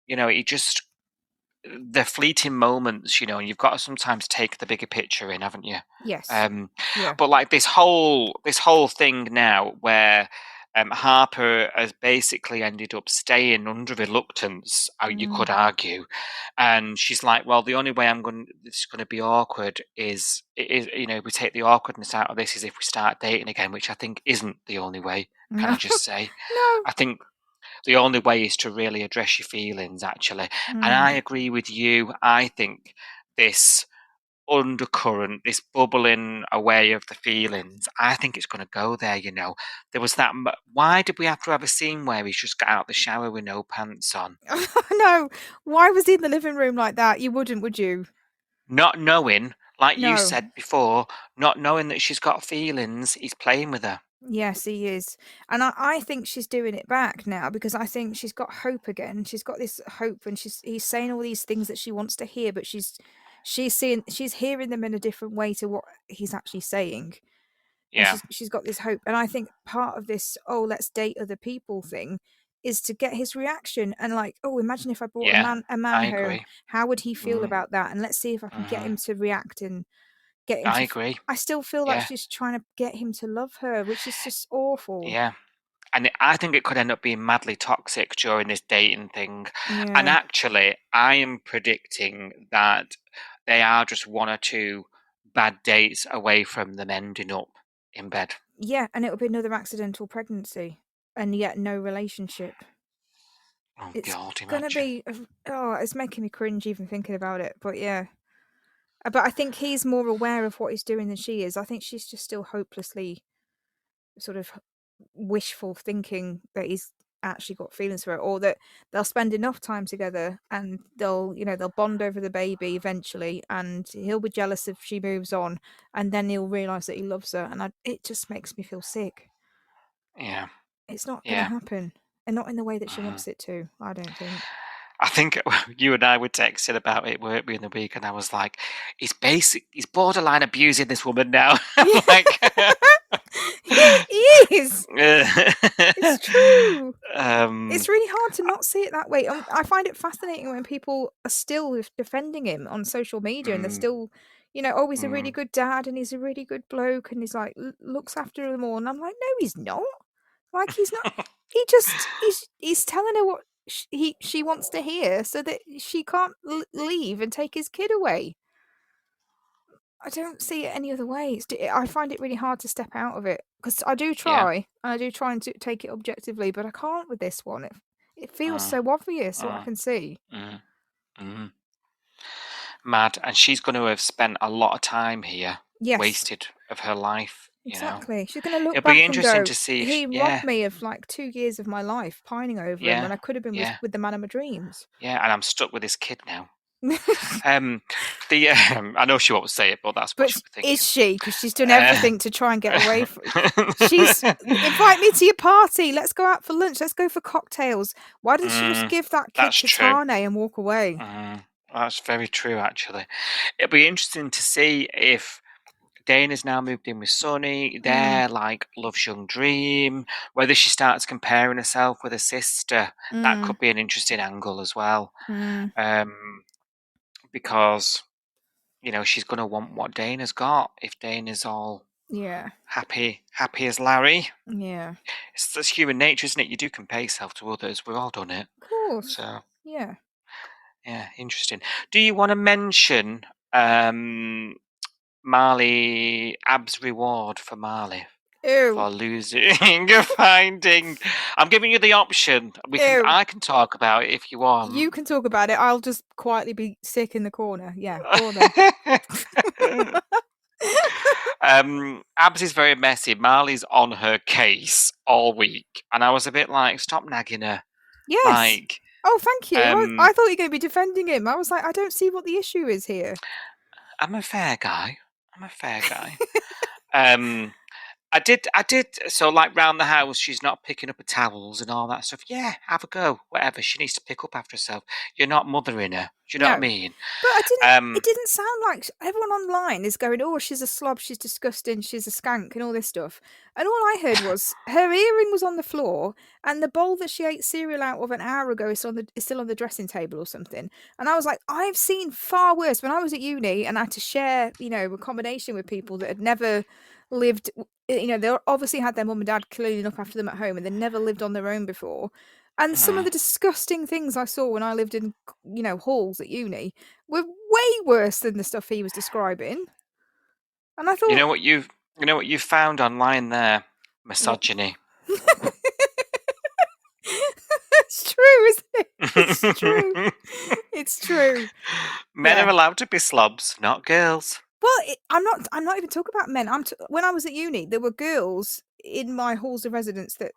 you know, he just the fleeting moments, and you've got to sometimes take the bigger picture in, haven't you? Yes. Um, Yeah. but like this whole thing now, where Harper has basically ended up staying under reluctance, you Mm. could argue, and she's like, "Well, the only way this is going to be awkward we take the awkwardness out of this is if we start dating again," which I think isn't the only way. Can No. I just say? No. I think the only way is to really address your feelings, actually. And Mm. I agree with you. I think this undercurrent, this bubbling away of the feelings, I think it's going to go there. There was that. Why did we have to have a scene where he's just got out of the shower with no pants on? No. Why was he in the living room like that? You wouldn't, would you? Not knowing, like you No. said before, not knowing that she's got feelings, he's playing with her. Yes, he is. And I think she's doing it back now because I think she's got hope again. She's got this hope and he's saying all these things that she wants to hear, but she's hearing them in a different way to what he's actually saying. And Yeah, she's got this hope. And I think part of this, oh, let's date other people thing is to get his reaction and like, oh, imagine if I brought yeah, a man I home, agree. how would he feel Mm, about that? And let's see if I can get hmm him to react and get him I to agree. I still feel like Yeah, she's trying to get him to love her, which is just awful. yeah. And I think it could end up being madly toxic during this dating thing. And Yeah. actually, I am predicting that they are just one or two bad dates away from them ending up in bed. Yeah, and it'll be another accidental pregnancy and yet no relationship. Oh It's God, gonna imagine. be oh, it's making me cringe even thinking about it. But yeah. But I think he's more aware of what he's doing than she is. I think she's just still hopelessly sort of wishful thinking that he's actually got feelings for her or that they'll spend enough time together and they'll bond over the baby eventually and he'll be jealous if she moves on and then he'll realize that he loves her and it just makes me feel sick. Yeah, It's not going to yeah. happen and not in the way that she Mhm. wants it to, I don't think. I think you and I were texting about it, weren't we, in the week? And I was like, he's borderline abusing this woman now. I'm Yeah. like, He is. It's true. um, It's really hard to not see it that way. I find it fascinating when people are still defending him on social media and they're mm, still, oh, he's a really mm. good dad and he's a really good bloke and he's like looks after them all. And I'm like, no, he's not. Like he's not. He's telling her what she wants to hear so that she can't leave and take his kid away. I don't see it any other way. I find it really hard to step out of it because I do Yeah. try, and I do try and take it objectively, but I can't with this one. It feels Mm, so obvious what I mm, can see. mm, mm. Mad. And she's going to have spent a lot of time here, Yes, wasted of her life. exactly. She's going to look It'll be back and interesting go, to see if, "He robbed yeah, me of like 2 years of my life, pining over him, yeah, when I could have been yeah, with the man of my dreams." yeah. And I'm stuck with this kid now. I know she won't say it, but that's what But she'll be is thinking. she? Because she's done Uh, everything to try and get away from. She's invite me to your party. Let's go out for lunch. Let's go for cocktails. Why doesn't she just mm, give that kid that's to true. Tane and walk away? That's very true, actually. It'll be interesting to see if Dana's now moved in with Sonny. Mm, They're like love's young dream. Whether she starts comparing herself with her sister, that mm, could be an interesting angle as well. mm. Because she's going to want what Dana's got if Dana's all Yeah. happy as Larry. Yeah. It's human nature, isn't it? You do compare yourself to others. We've all done it. Of course. So Yeah. yeah, interesting. Do you want to mention Marley Ab's reward for Marley Ew. for losing finding? I'm giving you the option. Ew. I can talk about it if you want. You can talk about it. I'll just quietly be sick in the corner. Yeah, go on then. Abs is very messy. Marley's on her case all week, and I was a bit like, stop nagging her. Yes. Like, oh, thank you. I thought you were going to be defending him. I was like, I don't see what the issue is here. I'm a fair guy. I did. So, like, round the house, she's not picking up her towels and all that stuff. Yeah, have a go. Whatever. She needs to pick up after herself. You're not mothering her. Do you know what I No. mean? But I didn't. It didn't sound like everyone online is going, "Oh, she's a slob. She's disgusting. She's a skank," and all this stuff. And all I heard was her earring was on the floor, and the bowl that she ate cereal out of an hour ago is still on the dressing table or something. And I was like, I've seen far worse. When I was at uni and I had to share, accommodation with people that had never lived. They obviously had their mum and dad cleaning up after them at home, and they never lived on their own before. And some of the disgusting things I saw when I lived in, halls at uni were way worse than the stuff he was describing. And I thought, you know what you found online there? Misogyny. It's true, isn't it? It's true. It's true. Men Yeah. are allowed to be slobs, not girls. Well, I'm not even talking about men. When I was at uni, there were girls in my halls of residence that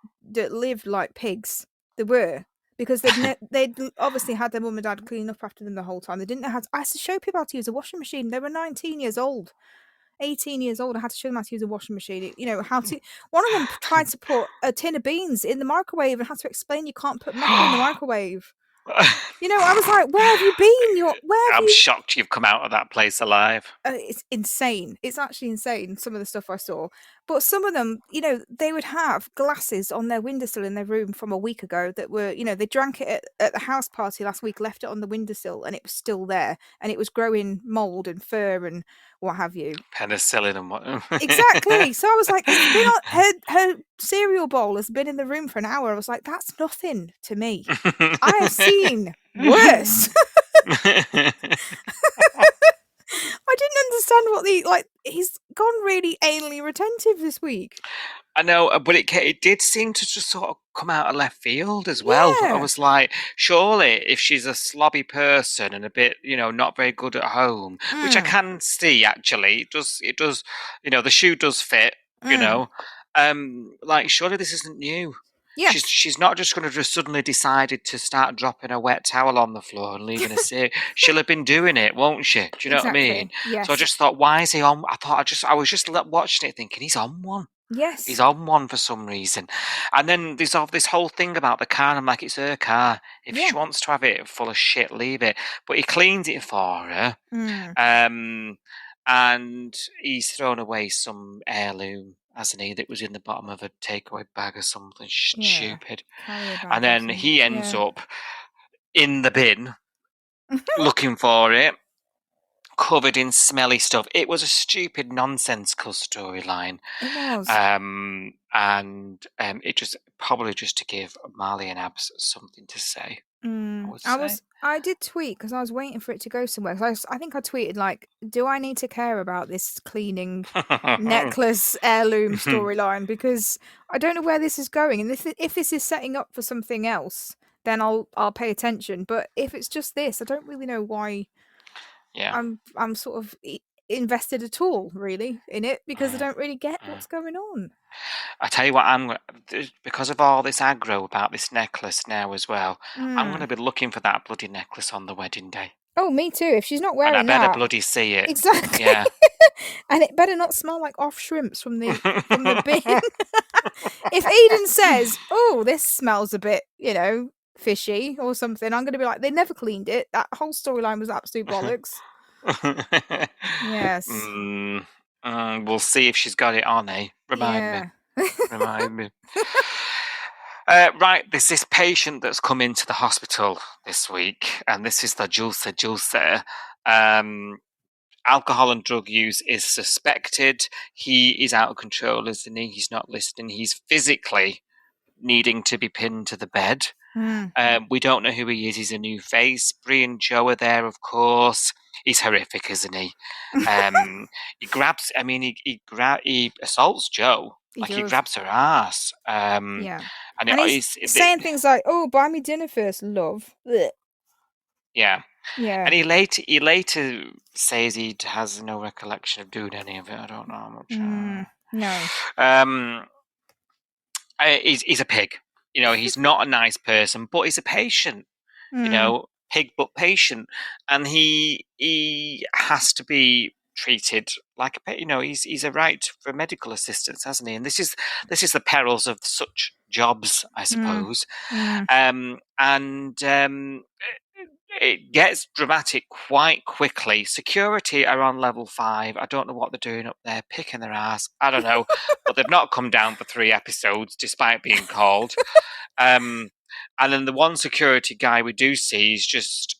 lived like pigs. There were, because they'd obviously had their mum and dad clean up after them the whole time. They didn't know how to. I had to show people how to use a washing machine. They were 19 years old, 18 years old. I had to show them how to use a washing machine. How to. One of them tried to put a tin of beans in the microwave and had to explain you can't put metal in the microwave. I was like, where have you been? I'm shocked you've come out of that place alive. It's insane. It's actually insane, some of the stuff I saw. But some of them, they would have glasses on their windowsill in their room from a week ago that were, they drank it at the house party last week, left it on the windowsill, and it was still there. And it was growing mould and fur and what have you. Penicillin and what? Exactly. So I was like, it's been her cereal bowl has been in the room for an hour. I was like, that's nothing to me. I have seen worse. I didn't understand he's gone really anally retentive this week. I know, but it did seem to just sort of come out of left field as well. Yeah. I was like, surely if she's a slobby person and a bit, not very good at home, which I can see actually, it does, the shoe does fit, surely this isn't new. Yeah. She's not just going to just suddenly decided to start dropping a wet towel on the floor and leaving a seat. She'll have been doing it, won't she? Do you know what I mean? Yes. So I just thought, why is he on? I was just watching it thinking he's on one. Yes. He's on one for some reason. And then there's this whole thing about the car. I'm like, it's her car. If she wants to have it full of shit, leave it. But he cleans it for her. And he's thrown away some heirloom, hasn't he, that was in the bottom of a takeaway bag or something stupid. And then he ends up in the bin looking for it, covered in smelly stuff. It was a stupid, nonsensical storyline. It was. And it just probably just to give Marley and Abs something to say. I did tweet because I was waiting for it to go somewhere. I think I tweeted like, "Do I need to care about this cleaning necklace heirloom storyline? Because I don't know where this is going. And if this is setting up for something else, then I'll pay attention. But if it's just this, I don't really know why. Yeah, I'm sort of invested at all really in it because I don't really get what's going on. I tell you what, because of all this aggro about this necklace now as well, I'm going to be looking for that bloody necklace on the wedding day. Oh, me too. If she's not wearing and I better bloody see it. Exactly. Yeah. And it better not smell like off shrimps from the bin. If Eden says, "Oh, this smells a bit, fishy" or something, I'm going to be like, "They never cleaned it. That whole storyline was absolute bollocks." Yes. We'll see if she's got it on, eh? Remind me. Right, there's this patient that's come into the hospital this week, and this is the Julsa. alcohol and drug use is suspected. He is out of control, isn't he? He's not listening. He's physically needing to be pinned to the bed. We don't know who he is. He's a new face. Bree and Joe are there, of course. He's horrific, isn't he? He grabs. I mean, he assaults Joe. He does. grabs her ass. Yeah. And, And he's saying things like, "Oh, buy me dinner first, love." Blech. Yeah. Yeah. And he later says he has no recollection of doing any of it. I don't know how much. No. He's a pig. He's not a nice person, but he's a patient. Pig but patient, and he has to be treated like a pet. He's a right for medical assistance, hasn't he? And this is the perils of such jobs, I suppose. It gets dramatic quite quickly. Security are on level 5. I don't know what they're doing up there, picking their ass. I don't know, but they've not come down for 3 episodes, despite being called. And then the one security guy we do see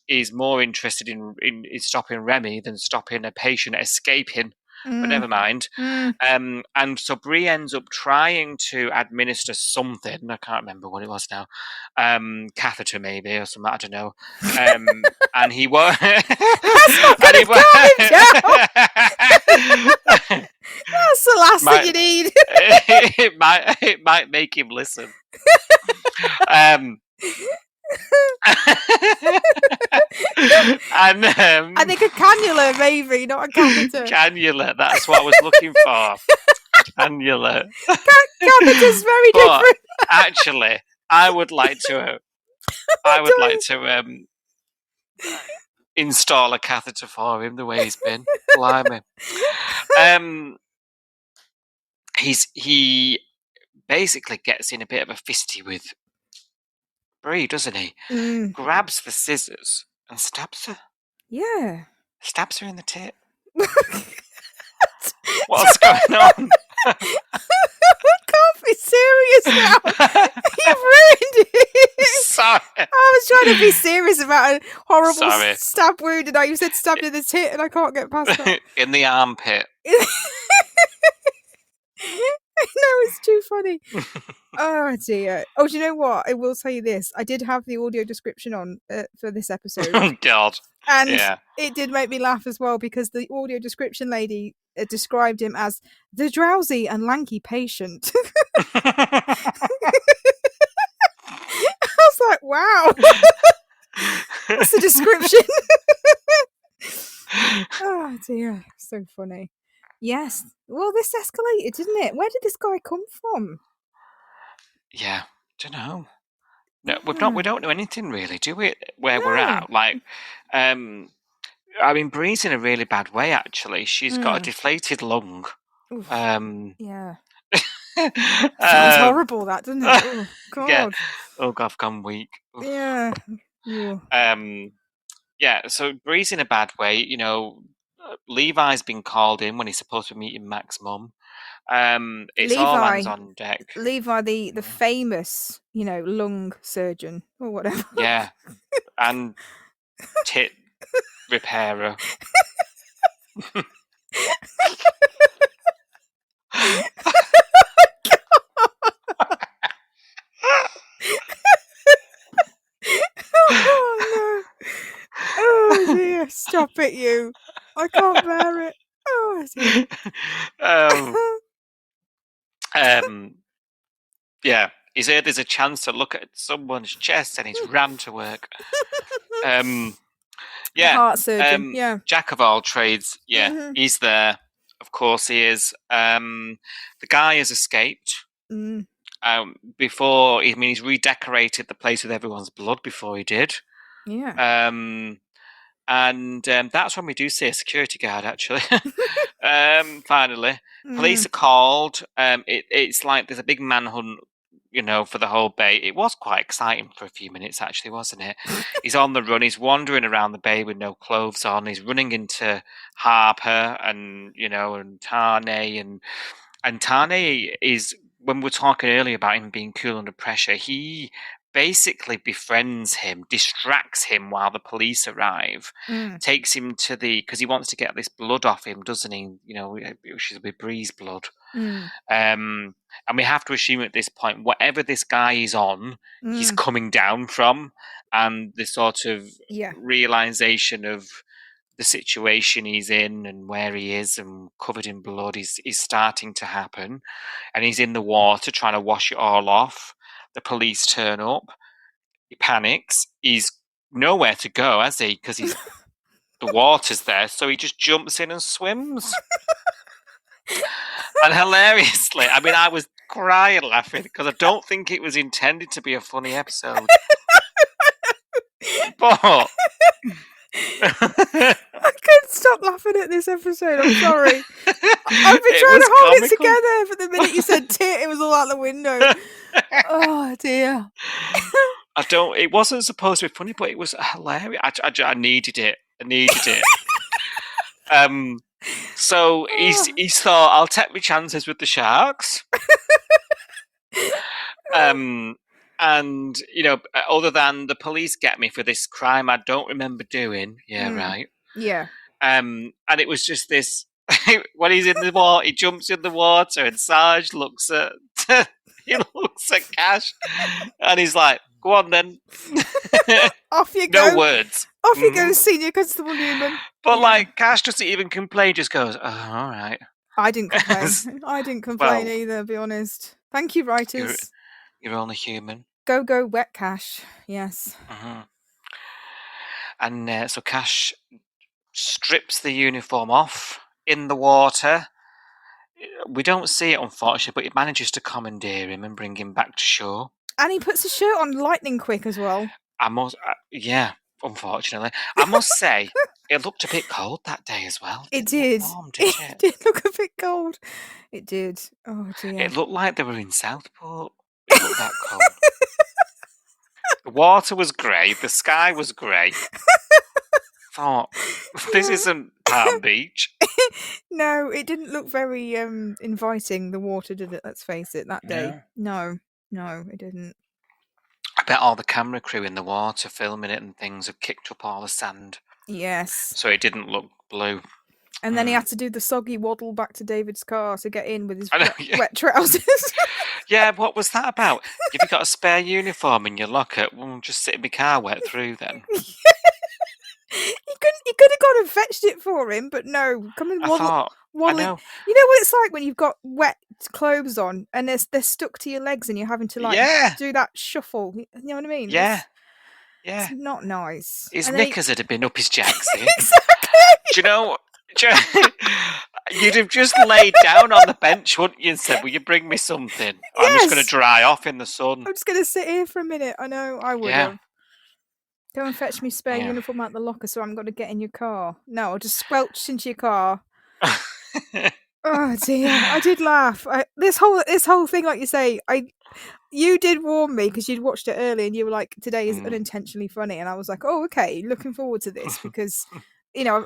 is more interested in stopping Remy than stopping a patient escaping. But never mind. And so Bree ends up trying to administer something. I can't remember what it was now. Catheter maybe or something. I don't know. And he won't. That's not going to calm him down. That's the last thing you need. It might make him listen. And I think a cannula, maybe, not a catheter. Cannula, that's what I was looking for. Cannula. Catheter's very different. Actually, I would like to install a catheter for him the way he's been. Blimey. He basically gets in a bit of a fisty with Bree, doesn't he? Grabs the scissors and stabs her. Yeah. Stabs her in the tit. What's going on? I can't be serious now. You've ruined it. Sorry. I was trying to be serious about a horrible Sorry. stab wound, and now you said stabbed in the tit, and I can't get past that. In the armpit. No, it's too funny. Oh dear. Oh, do you know what? I will tell you this. I did have the audio description on for this episode. Oh God. And Yeah. it did make me laugh as well, because the audio description lady described him as the drowsy and lanky patient. I was like, wow. That's the description. Oh dear. So funny. Yes. Well, this escalated, didn't it? Where did this guy come from? Yeah. Don't know. No, we don't know anything really, do we? Where we're at, like, I mean, Bree's in a really bad way. Actually, she's got a deflated lung. Oof. Yeah. Sounds Sounds horrible, that, doesn't it? Oh God. Yeah. Oh God, I've gone weak. Oof. Yeah. Yeah. Yeah. So Bree's in a bad way. Levi's been called in when he's supposed to be meeting Mac's mum. It's all hands on deck. Levi, the famous, lung surgeon or whatever. Yeah, and tit repairer. Oh no! Oh dear! Stop it, you! I can't bear it. Oh dear. Yeah, he's heard there's a chance to look at someone's chest, and he's ran to work. Yeah, Heart surgeon. Yeah. Jack of all trades. Yeah, he's there. Of course, he is. The guy has escaped. Before, he's redecorated the place with everyone's blood before he did. Yeah. And that's when we do see a security guard, actually. Finally. Police are called. It's like there's a big manhunt, for the whole bay. It was quite exciting for a few minutes, actually, wasn't it? He's on the run. He's wandering around the bay with no clothes on. He's running into Harper and Tane. And Tane is, when we were talking earlier about him being cool under pressure, he basically befriends him, distracts him while the police arrive, takes him to because he wants to get this blood off him, doesn't he? Which is with Bree's blood. And we have to assume at this point, whatever this guy is on, he's coming down from, and the sort of realization of the situation he's in and where he is and covered in blood is starting to happen. And he's in the water trying to wash it all off. The police turn up. He panics. He's nowhere to go, has he? Because the water's there, so he just jumps in and swims. And hilariously, I mean, I was crying laughing because I don't think it was intended to be a funny episode. But I couldn't stop laughing at this episode. I'm sorry. I've been trying to hold it together, but the minute you said tit, it was all out the window. Oh dear. It wasn't supposed to be funny, but it was hilarious. I needed it. So he's thought, I'll take my chances with the sharks. And other than the police get me for this crime I don't remember doing. Yeah, right. Yeah. And it was just this. When he's in the water, he jumps in the water, and Sarge looks at Cash, and he's like, "Go on then." Off you go. No words. Off you go, Senior Constable Newman. But Cash doesn't even complain. Just goes, "Oh, all right." I didn't complain. I didn't complain either. Be honest. Thank you, writers. You're only human. Go, wet Cash. Yes. And so Cash strips the uniform off in the water. We don't see it, unfortunately, but he manages to commandeer him and bring him back to shore. And he puts his shirt on lightning quick as well. Unfortunately. I must say, it looked a bit cold that day as well. It did. It did look a bit cold. It did. Oh, dear. It looked like they were in Southport. It looked that cold. The water was grey. The sky was grey. Thought, this isn't Palm Beach. No, it didn't look very inviting, the water, did it? Let's face it, that day. No, it didn't. I bet all the camera crew in the water filming it and things have kicked up all the sand. Yes. So it didn't look blue. And then he had to do the soggy waddle back to David's car to get in with his wet trousers. Yeah, what was that about? If you got a spare uniform in your locker, well, just sit in my car wet through then. He could have gone and fetched it for him, but no, come and waddle. I know. You know what it's like when you've got wet clothes on and they're stuck to your legs and you're having to do that shuffle. You know what I mean? Yeah. It's not nice. His knickers would have been up his jacksie. Exactly. Do you know? You'd have just laid down on the bench, wouldn't you, and said, "Will you bring me something? I'm just going to dry off in the sun. I'm just going to sit here for a minute." I know, I would have. Go and fetch me spare uniform out the locker so I'm going to get in your car. No, I'll just squelch into your car. Oh dear, I did laugh. This whole thing, like you say, you did warn me because you'd watched it early and you were like, "Today is unintentionally funny," and I was like, "Oh, okay, looking forward to this," because like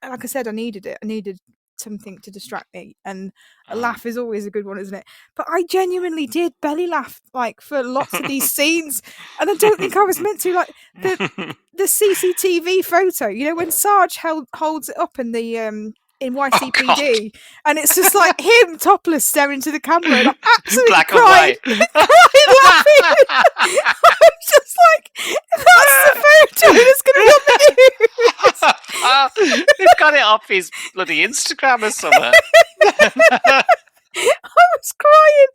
I said, I needed it. I needed something to distract me, and a laugh is always a good one, isn't it? But I genuinely did belly laugh for lots of these scenes, and I don't think I was meant to. Like the CCTV photo, when Sarge holds it up in the in YCPD, and it's just like him topless staring into the camera, and I'm absolutely crying laughing. I'm just like, that's the photo that's going to be on the news. They've got it off his bloody Instagram or something. I was crying,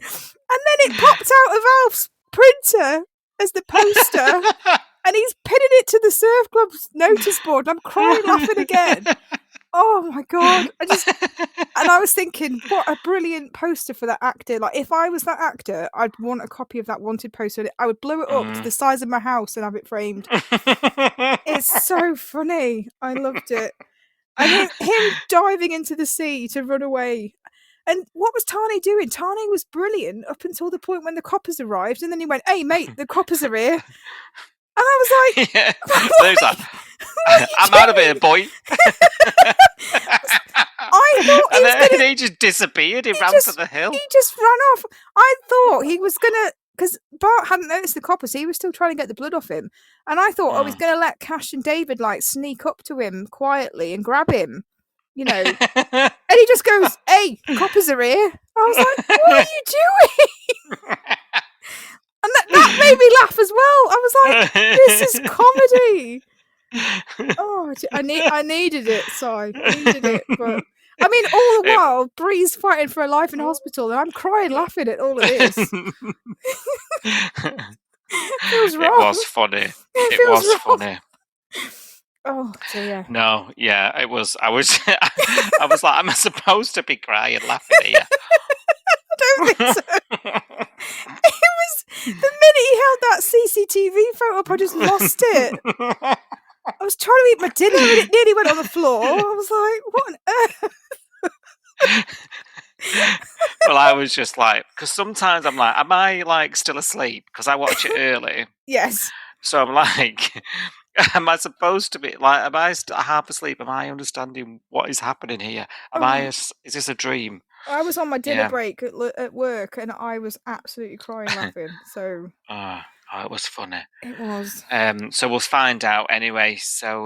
and then it popped out of Alf's printer as the poster, and he's pinning it to the surf club's notice board, and I'm crying laughing again. Oh my god! I was thinking, what a brilliant poster for that actor. Like, if I was that actor, I'd want a copy of that wanted poster. I would blow it up to the size of my house and have it framed. It's so funny. I loved it. And him diving into the sea to run away. And what was Tane doing? Tane was brilliant up until the point when the coppers arrived, and then he went, "Hey mate, the coppers are here." And I was like, I'm out of here, boy. I thought he just disappeared. He ran to the hill. He just ran off. I thought he was going to because Bart hadn't noticed the copper, so he was still trying to get the blood off him. And I thought, he's going to let Cash and David like sneak up to him quietly and grab him, you know. And he just goes, "Hey, coppers are here." I was like, "What are you doing?" And that made me laugh as well. I was like, "This is comedy." Oh, I needed it, Si. I needed it, but I mean, all the while, Bree's fighting for her life in hospital, and I'm crying, laughing at all of this. It feels wrong. It was funny. It was funny. Oh dear. No, yeah, it was. I was like, am I supposed to be crying, laughing at you? I don't think so. It was the minute he held that CCTV photo up, I just lost it. I was trying to eat my dinner and it nearly went on the floor. I was like, what on earth? Well, I was just like, because sometimes I'm like, am I like still asleep? Because I watch it early. Yes. So I'm like, am I supposed to be like, am I half asleep? Am I understanding what is happening here? Is this a dream? I was on my dinner break at work and I was absolutely crying laughing. So oh, it was funny. It was. So we'll find out anyway. So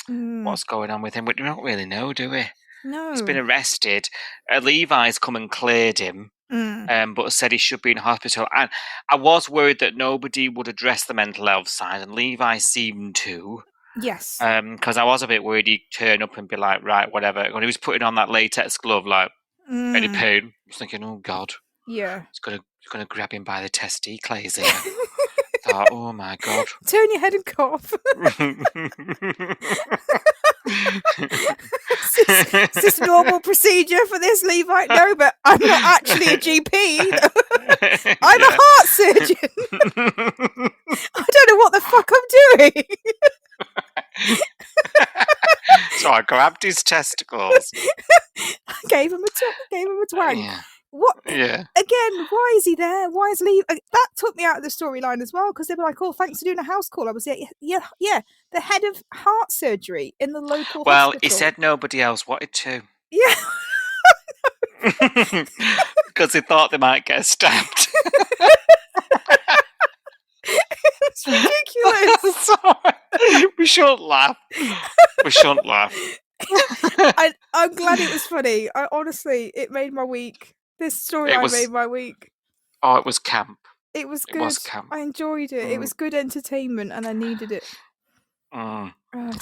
what's going on with him? We don't really know, do we? No. He's been arrested. Levi's come and cleared him, but said he should be in hospital. And I was worried that nobody would address the mental health side, and Levi seemed to. Yes. Because I was a bit worried he'd turn up and be like, right, whatever. When he was putting on that latex glove, like, any pain? I was thinking, oh, God. Yeah. He's gonna grab him by the testicles here. I thought, oh, my God. Turn your head and cough. Is this normal procedure for this, Levi? No, but I'm not actually a GP. I'm a heart surgeon. I don't know what the fuck I'm doing. So I grabbed his testicles. I gave him a twang. Yeah. What? Yeah. Again, why is he there? Why is Levi? That took me out of the storyline as well, because they were like, "Oh, thanks for doing a house call." I was yeah, the head of heart surgery in the local hospital. He said nobody else wanted to. Yeah. Because he thought they might get stabbed. It's ridiculous. Sorry. We shouldn't laugh. I'm glad it was funny. Honestly, it made my week. This storyline made my week. Oh, it was camp. It was good. I enjoyed it. It was good entertainment, and I needed it. Oh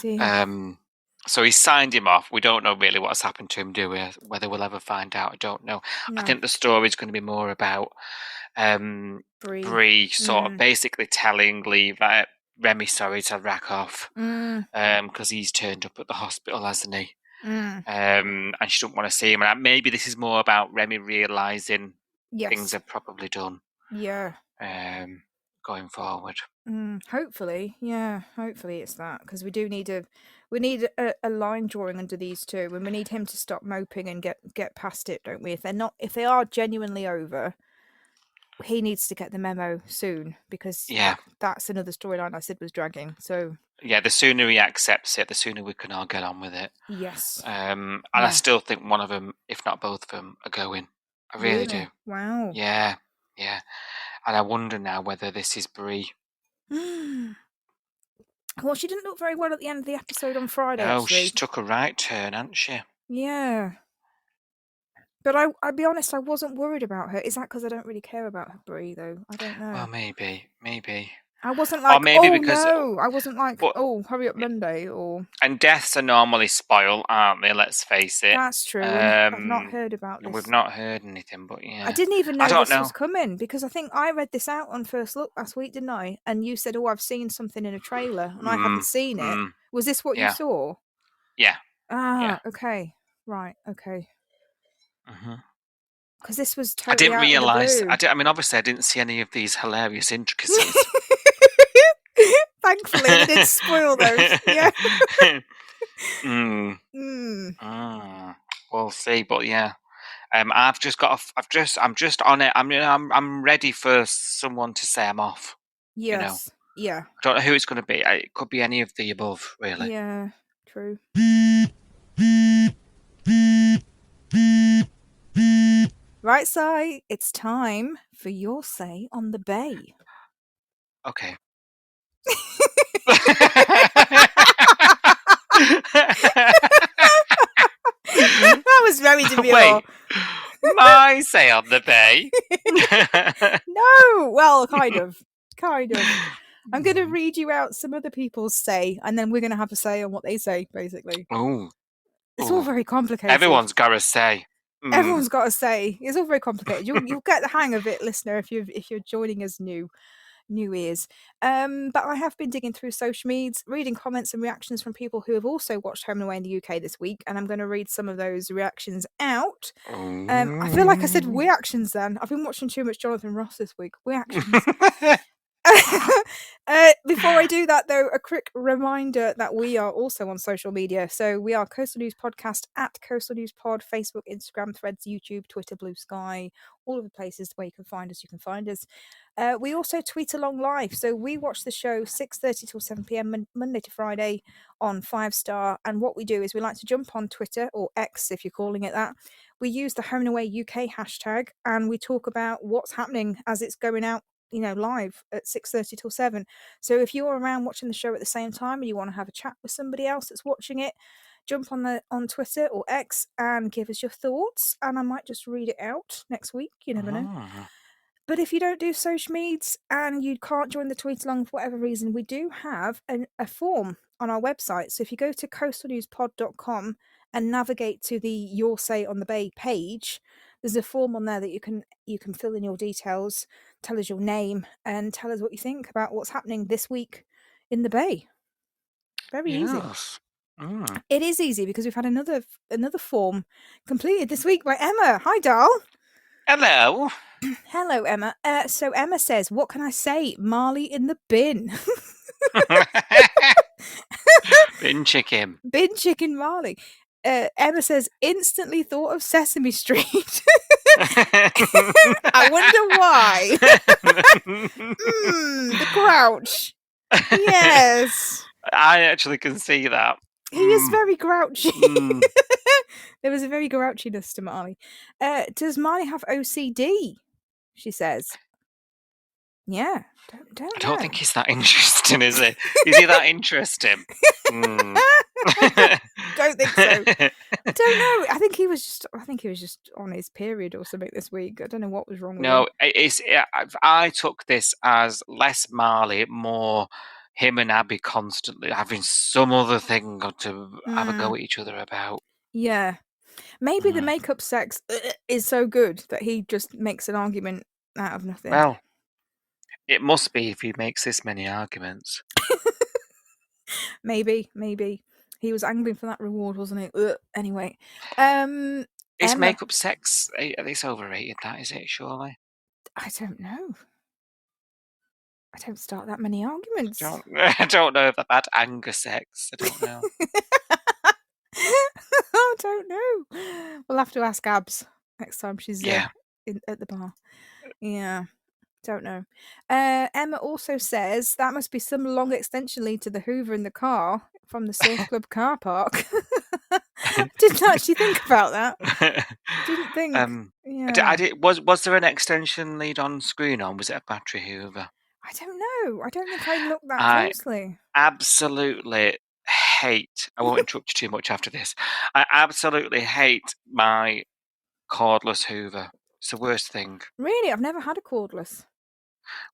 dear. So he signed him off. We don't know really what's happened to him, do we? Whether we'll ever find out, I don't know. No. I think the story's going to be more about Bree sort of basically telling Remy, to rack off, because he's turned up at the hospital, hasn't he? And she don't want to see him. And maybe this is more about Remy realising things are probably done. Yeah. Going forward. Hopefully it's that, because we need a line drawing under these two, and we need him to stop moping and get past it, don't we? If they are genuinely over, he needs to get the memo soon, because that's another storyline I said was dragging. So the sooner he accepts it, the sooner we can all get on with it. Yes. And I still think one of them, if not both of them, are going. I really do. Wow. Yeah. And I wonder now whether this is Bree. Well, she didn't look very well at the end of the episode on Friday. No, actually. She took a right turn, hasn't she? Yeah. But I'll be honest, I wasn't worried about her. Is that because I don't really care about her, Bree, though? I don't know. Well, maybe. I wasn't like, I wasn't like, hurry up Monday, or... And deaths are normally spoiled, aren't they? Let's face it. That's true. I've not heard about this. We've not heard anything, but yeah. I didn't even know this was coming, because I think I read this out on First Look last week, didn't I? And you said, I've seen something in a trailer, and I hadn't seen it. Was this what you saw? Yeah. Okay. Right, okay. Mm-hmm. Because this was totally I didn't realise... obviously I didn't see any of these hilarious intricacies. Thankfully, they didn't spoil those. Yeah. We'll see, but yeah. I'm just on it. I'm ready for someone to say I'm off. Yes. Yeah. I don't know who it's going to be. It could be any of the above, really. Yeah. True. Right, Si, it's time for your say on the bay. Okay. That was very demure. Wait, my say on the bay. No, well, kind of. I'm going to read you out some other people's say, and then we're going to have a say on what they say, basically. Oh, It's all very complicated. everyone's got a say. Everyone's got a say. It's all very complicated. You'll get the hang of it, listener, if you're joining us new ears. But I have been digging through social medias, reading comments and reactions from people who have also watched Home and Away in the UK this week, and I'm going to read some of those reactions out. I feel like I said reactions then. I've been watching too much Jonathan Ross this week. Reactions. Before I do that, though, a quick reminder that we are also on social media. So we are Coastal News Podcast at Coastal News Pod, Facebook, Instagram, Threads, YouTube, Twitter, Blue Sky, all of the places where you can find us. We also tweet along live. So we watch the show 6:30 till 7 p.m. Monday to Friday on 5-Star. And what we do is we like to jump on Twitter, or X if you're calling it that. We use the Home and Away UK hashtag, and we talk about what's happening as it's going out, live at 6:30 till 7. So if you're around watching the show at the same time and you want to have a chat with somebody else that's watching it, jump on Twitter or X and give us your thoughts, and I might just read it out next week. You never know. But if you don't do social medias and you can't join the tweet along for whatever reason, we do have a form on our website. So if you go to coastalnewspod.com and navigate to the Your Say on the Bay page, there's a form on there that you can fill in your details, tell us your name, and tell us what you think about what's happening this week in the Bay. Very easy. It is easy because we've had another form completed this week by Emma. Hi, doll. Hello. Hello, Emma. So Emma says, "What can I say? Marley in the bin." Bin chicken. Bin chicken Marley. Emma says, "Instantly thought of Sesame Street." I wonder why. The grouch. Yes. I actually can see that. He is very grouchy. There was a very grouchiness to Marley. Does Marley have OCD? She says. Yeah. I don't think he's that interesting, is he? Is he that interesting? Don't think so. I don't know. I think he was just on his period or something this week. I don't know what was wrong with him. I took this as less Marley, more him and Abby constantly having some other thing to have a go at each other about. Yeah. Maybe the makeup sex is so good that he just makes an argument out of nothing. Well, it must be if he makes this many arguments. Maybe. He was angling for that reward, wasn't he? Anyway. Is Emma. makeup sex, it's overrated, that, is it, surely? I don't know. I don't start that many arguments. I don't know if I've had anger sex. I don't know. I don't know. We'll have to ask Abs next time she's at the bar. Yeah. Don't know. Emma also says that must be some long extension lead to the Hoover in the car from the Surf Club car park. Didn't actually think about that. Didn't think. Yeah. Was there an extension lead on screen, or was it a battery Hoover? I don't know. I don't think I looked that closely. Absolutely hate. I won't interrupt you too much after this. I absolutely hate my cordless Hoover. It's the worst thing. Really? I've never had a cordless.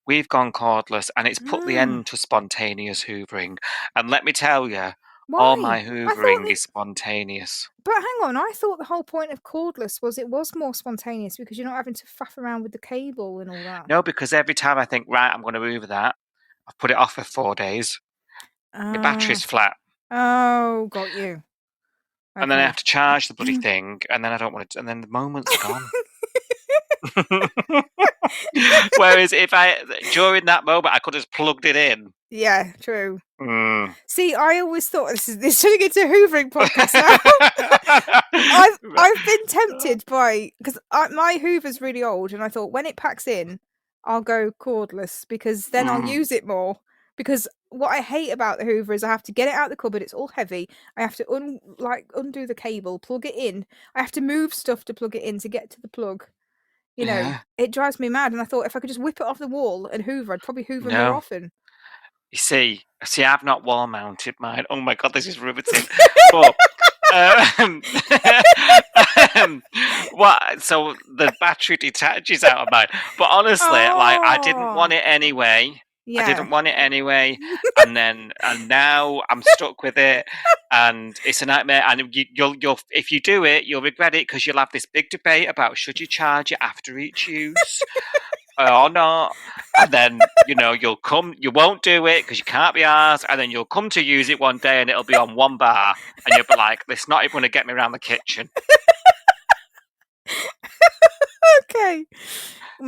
We've gone cordless, and it's put the end to spontaneous hoovering. And let me tell you, all my hoovering is spontaneous. But hang on, I thought the whole point of cordless was it was more spontaneous because you're not having to faff around with the cable and all that. No, because every time I think, right, I'm going to hoover that, I've put it off for 4 days. The battery's flat. Oh, got you. Okay. And then I have to charge the bloody thing, and then I don't want to, and then the moment's gone. Whereas during that moment, I could have plugged it in. Yeah, true. See, I always thought this turning into a hoovering podcast now. I've been tempted because my Hoover's really old, and I thought when it packs in, I'll go cordless because then I'll use it more. Because what I hate about the Hoover is I have to get it out of the cupboard. It's all heavy. I have to undo the cable, plug it in. I have to move stuff to plug it in to get to the plug. You know, Yeah. it drives me mad. And I thought if I could just whip it off the wall and hoover, I'd probably hoover more No. often. You see, I've not wall mounted mine. Oh my god, this is riveting. But what? So the battery detaches out of mine. But honestly, like I didn't want it anyway. Yeah. I didn't want it anyway, and now I'm stuck with it, and it's a nightmare. And you'll if you do it, you'll regret it because you'll have this big debate about should you charge it after each use or not. And then you won't do it because you can't be arsed, and then you'll come to use it one day and it'll be on one bar, and you'll be like, "This not even going to get me around the kitchen." Okay.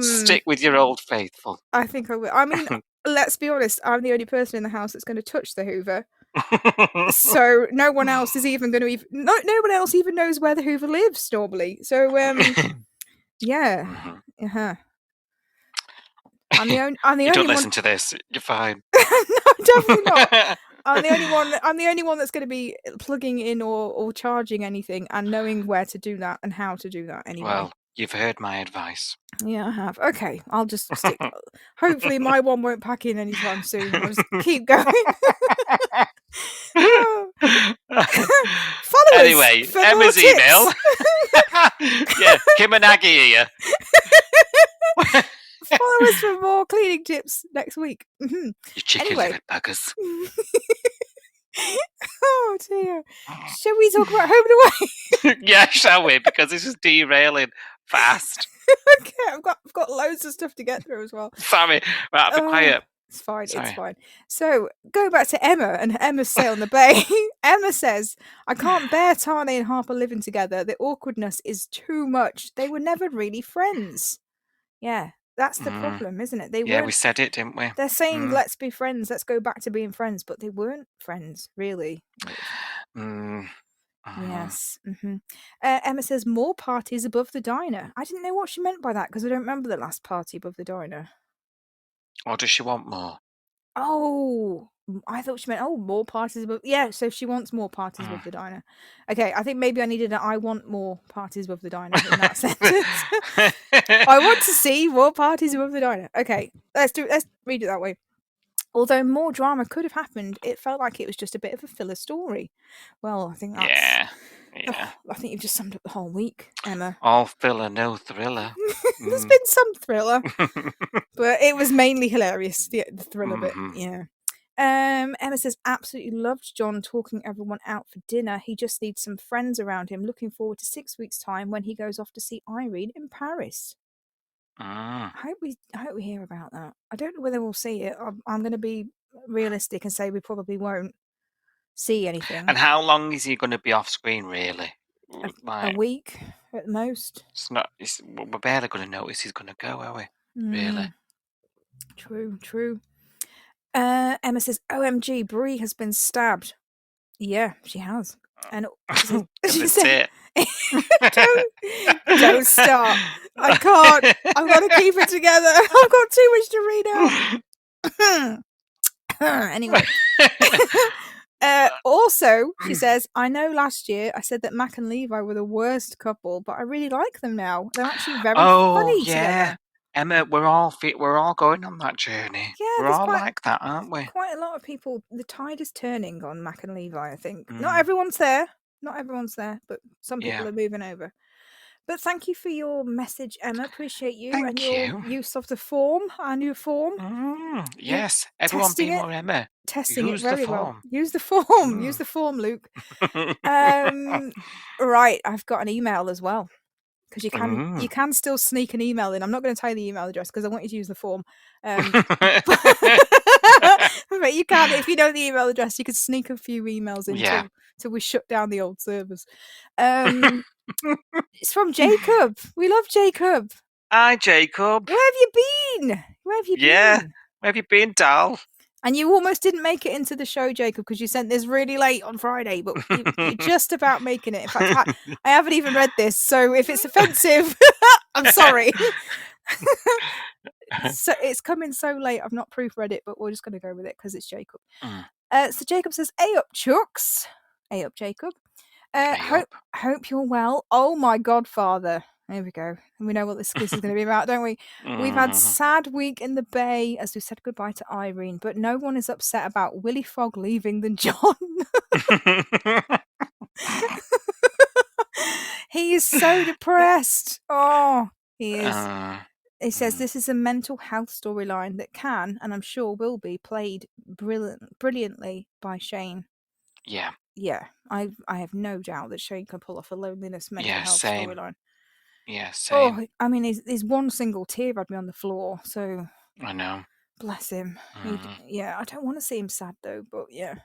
Stick with your old faithful. I think I will. I mean, let's be honest. I'm the only person in the house that's going to touch the Hoover, so no one else is even going to even. No one else even knows where the Hoover lives normally. So yeah. Uh-huh. I'm the only. You only don't one. listen to this. You're fine. No, definitely not. I'm the only one. I'm the only one that's going to be plugging in or charging anything and knowing where to do that and how to do that. Anyway. Well, you've heard my advice. Yeah, I have. Okay, I'll just stick. Hopefully, my one won't pack in anytime soon. I'll just keep going. Follow us Anyway, for more Emma's tips. email. Yeah, Kim and Aggie here. Follow us for more cleaning tips next week. You chicken Anyway. liver buggers. Oh dear. Shall we talk about Home and Away? Yeah, shall we? Because this is derailing fast. Okay, I've got loads of stuff to get through as well. Sorry, right, I'll be quiet. It's fine. Sorry. It's fine. So, go back to Emma and Emma's stay on the bay. Emma says, I can't bear Tane and Harper living together. The awkwardness is too much. They were never really friends. Yeah, that's the problem, isn't it? Yeah, we said it, didn't we? They're saying, let's be friends. Let's go back to being friends. But they weren't friends, really. Yes. Emma says, more parties above the diner. I didn't know what she meant by that because I don't remember the last party above the diner. Or does she want more? Oh, I thought she meant, more parties above. Yeah, so she wants more parties above the diner. Okay, I think maybe I needed I want more parties above the diner in that sentence. I want to see more parties above the diner. Okay, let's read it that way. Although more drama could have happened, it felt like it was just a bit of a filler story. Well, I think that's... Yeah. I think you've just summed up the whole week, Emma. All filler, no thriller. There's been some thriller, but it was mainly hilarious, the thriller bit, yeah. Emma says, absolutely loved John talking everyone out for dinner. He just needs some friends around him. Looking forward to 6 weeks' time when he goes off to see Irene in Paris. I hope we hear about that. I don't know whether we'll see it. I'm going to be realistic and say we probably won't see anything. And how long is he going to be off screen, really? A week at the most. We're barely going to notice he's going to go, are we? Really? True. Emma says, OMG, Bree has been stabbed. Yeah, she has. And she said, don't start. I can't. I've got to keep it together. I've got too much to read out. Anyway. Also, she says, I know last year I said that Mac and Levi were the worst couple, but I really like them now. They're actually very funny together. Emma, we're all going on that journey. Yeah, we're all like that, aren't we? Quite a lot of people. The tide is turning on Mac and Levi, I think. Not everyone's there, but some people are moving over. But thank you for your message, Emma. Appreciate you Thank your use of the form, our new form. Yes, everyone be more Emma. Testing Use it very the well. form. Use the form. Use the form, Luke. Right, I've got an email as well. Because you can still sneak an email in. I'm not going to tell you the email address because I want you to use the form. But you can, if you know the email address, you can sneak a few emails in till we shut down the old servers. It's from Jacob. We love Jacob. Hi, Jacob. Where have you been? Yeah, where have you been, doll? And you almost didn't make it into the show, Jacob, because you sent this really late on Friday, but you're just about making it. In fact, I haven't even read this, so if it's offensive, I'm sorry. So it's coming so late, I've not proofread it, but we're just going to go with it because it's Jacob. So Jacob says, "Hey up, Chucks. Hey up, Jacob. Hope you're well. Oh my God, Father. Here we go. And we know what this is going to be about, don't we? We've had sad week in the Bay as we said goodbye to Irene, but no one is upset about Willie Fogg leaving than John. He is so depressed. Oh, he is. He says this is a mental health storyline that can, and I'm sure will be, played brilliantly by Shane. Yeah. Yeah, I have no doubt that Shane can pull off a loneliness mental health storyline. Yeah, same. Oh, I mean, his one single tear had me on the floor, so I know. bless him. Yeah, I don't want to see him sad though, but yeah.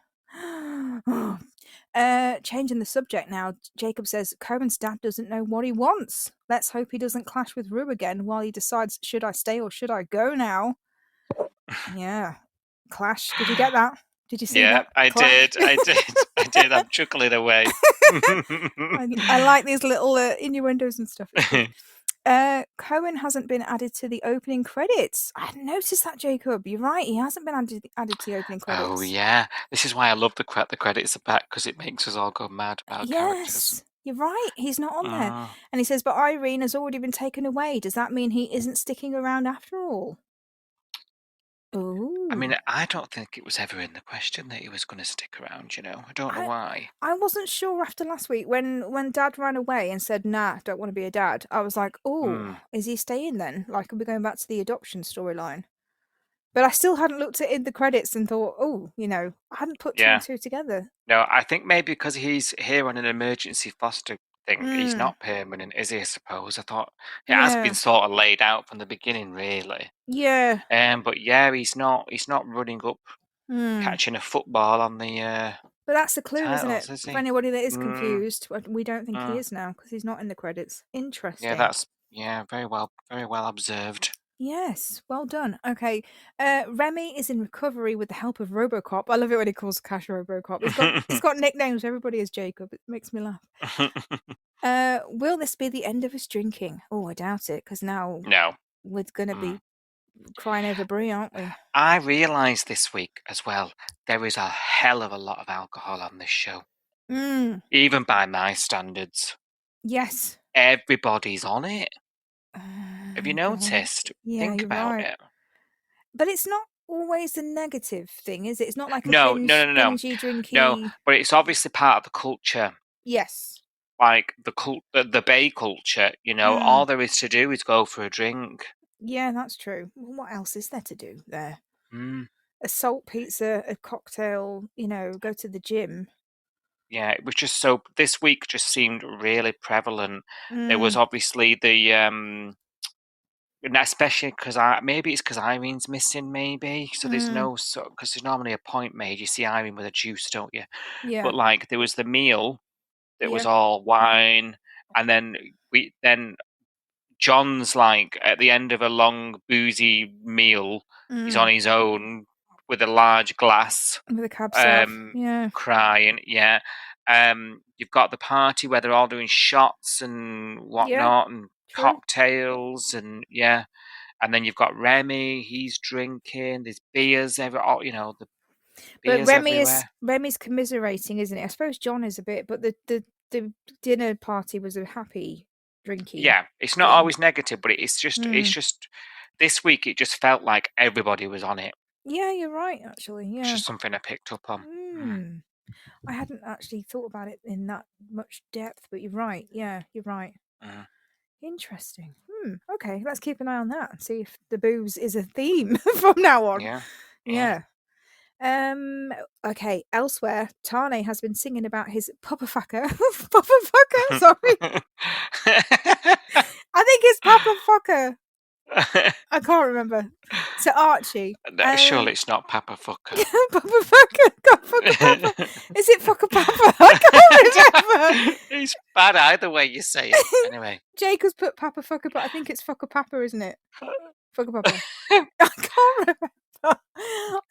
Changing the subject now, Jacob says Cohen's dad doesn't know what he wants. Let's hope he doesn't clash with Rue again while he decides should I stay or should I go now. Yeah, clash. Did you get that? Did you see that? I did. I'm chuckling away. I like these little innuendos and stuff. Cohen hasn't been added to the opening credits. I hadn't noticed that, Jacob. You're right. He hasn't been added to the opening credits. Oh yeah, this is why I love the credits are back, because it makes us all go mad about characters. You're right. He's not on there. And he says, but Irene has already been taken away. Does that mean he isn't sticking around after all? Oh. I mean, I don't think it was ever in the question that he was going to stick around, you know. I don't know why. I wasn't sure after last week when Dad ran away and said, nah, don't want to be a dad. I was like, oh, is he staying then? Like, are we going back to the adoption storyline? But I still hadn't looked at it in the credits and thought, oh, you know, I hadn't put two and two together. No, I think maybe because he's here on an emergency foster thing, he's not permanent, is he, I suppose? I thought it has been sort of laid out from the beginning, really. Yeah. But yeah, he's not running up, catching a football on the but that's the clue, titles, isn't it? For anybody that is confused, we don't think he is now because he's not in the credits. Interesting. Yeah, very well observed. Yes, well done. Okay, Remy is in recovery with the help of RoboCop. I love it when he calls Cash RoboCop. He's got nicknames. Everybody is Jacob. It makes me laugh. Will this be the end of his drinking? Oh, I doubt it, because now we're going to be crying over Bree, aren't we? I realised this week as well, there is a hell of a lot of alcohol on this show. Even by my standards. Yes. Everybody's on it. Have you noticed? Yeah, think about it. But it's not always a negative thing, is it? It's not like a no, bingy, drinky. No, but it's obviously part of the culture. Yes. Like the Bay culture, you know, all there is to do is go for a drink. Yeah, that's true. What else is there to do there? A salt pizza, a cocktail, you know, go to the gym. Yeah, it was just so. This week just seemed really prevalent. There was obviously the, especially because maybe it's because Irene's missing, maybe. So there's no because there's normally a point made. You see Irene with a juice, don't you? Yeah. But like there was the meal that was all wine, and then John's like at the end of a long boozy meal, he's on his own with a large glass, with a cab self. crying. Yeah, you've got the party where they're all doing shots and whatnot, and cocktails, and and then you've got Remy. He's drinking. There's beers everywhere. You know, the beers but Remy's commiserating, isn't it? I suppose John is a bit, but the dinner party was a happy drinky. Yeah, it's not always negative, but it's just this week it just felt like everybody was on it. Yeah, you're right, actually. Yeah. It's just something I picked up on. I hadn't actually thought about it in that much depth, but you're right. Yeah, you're right. Interesting. Okay, let's keep an eye on that and see if the booze is a theme from now on. Yeah. Okay, elsewhere, Tane has been singing about his Papa Fucker. Papa Fucker? Sorry. I think it's Papa Fucker. I can't remember. To Archie. Surely it's not Papa Fucker. Papa Fucker. God, Fucker Papa. Is it Fucker Papa? I can't remember. It's bad either way you say it. Anyway. Jacob's put Papa Fucker, but I think it's Fucker Papa, isn't it? Fucker Papa. I can't remember.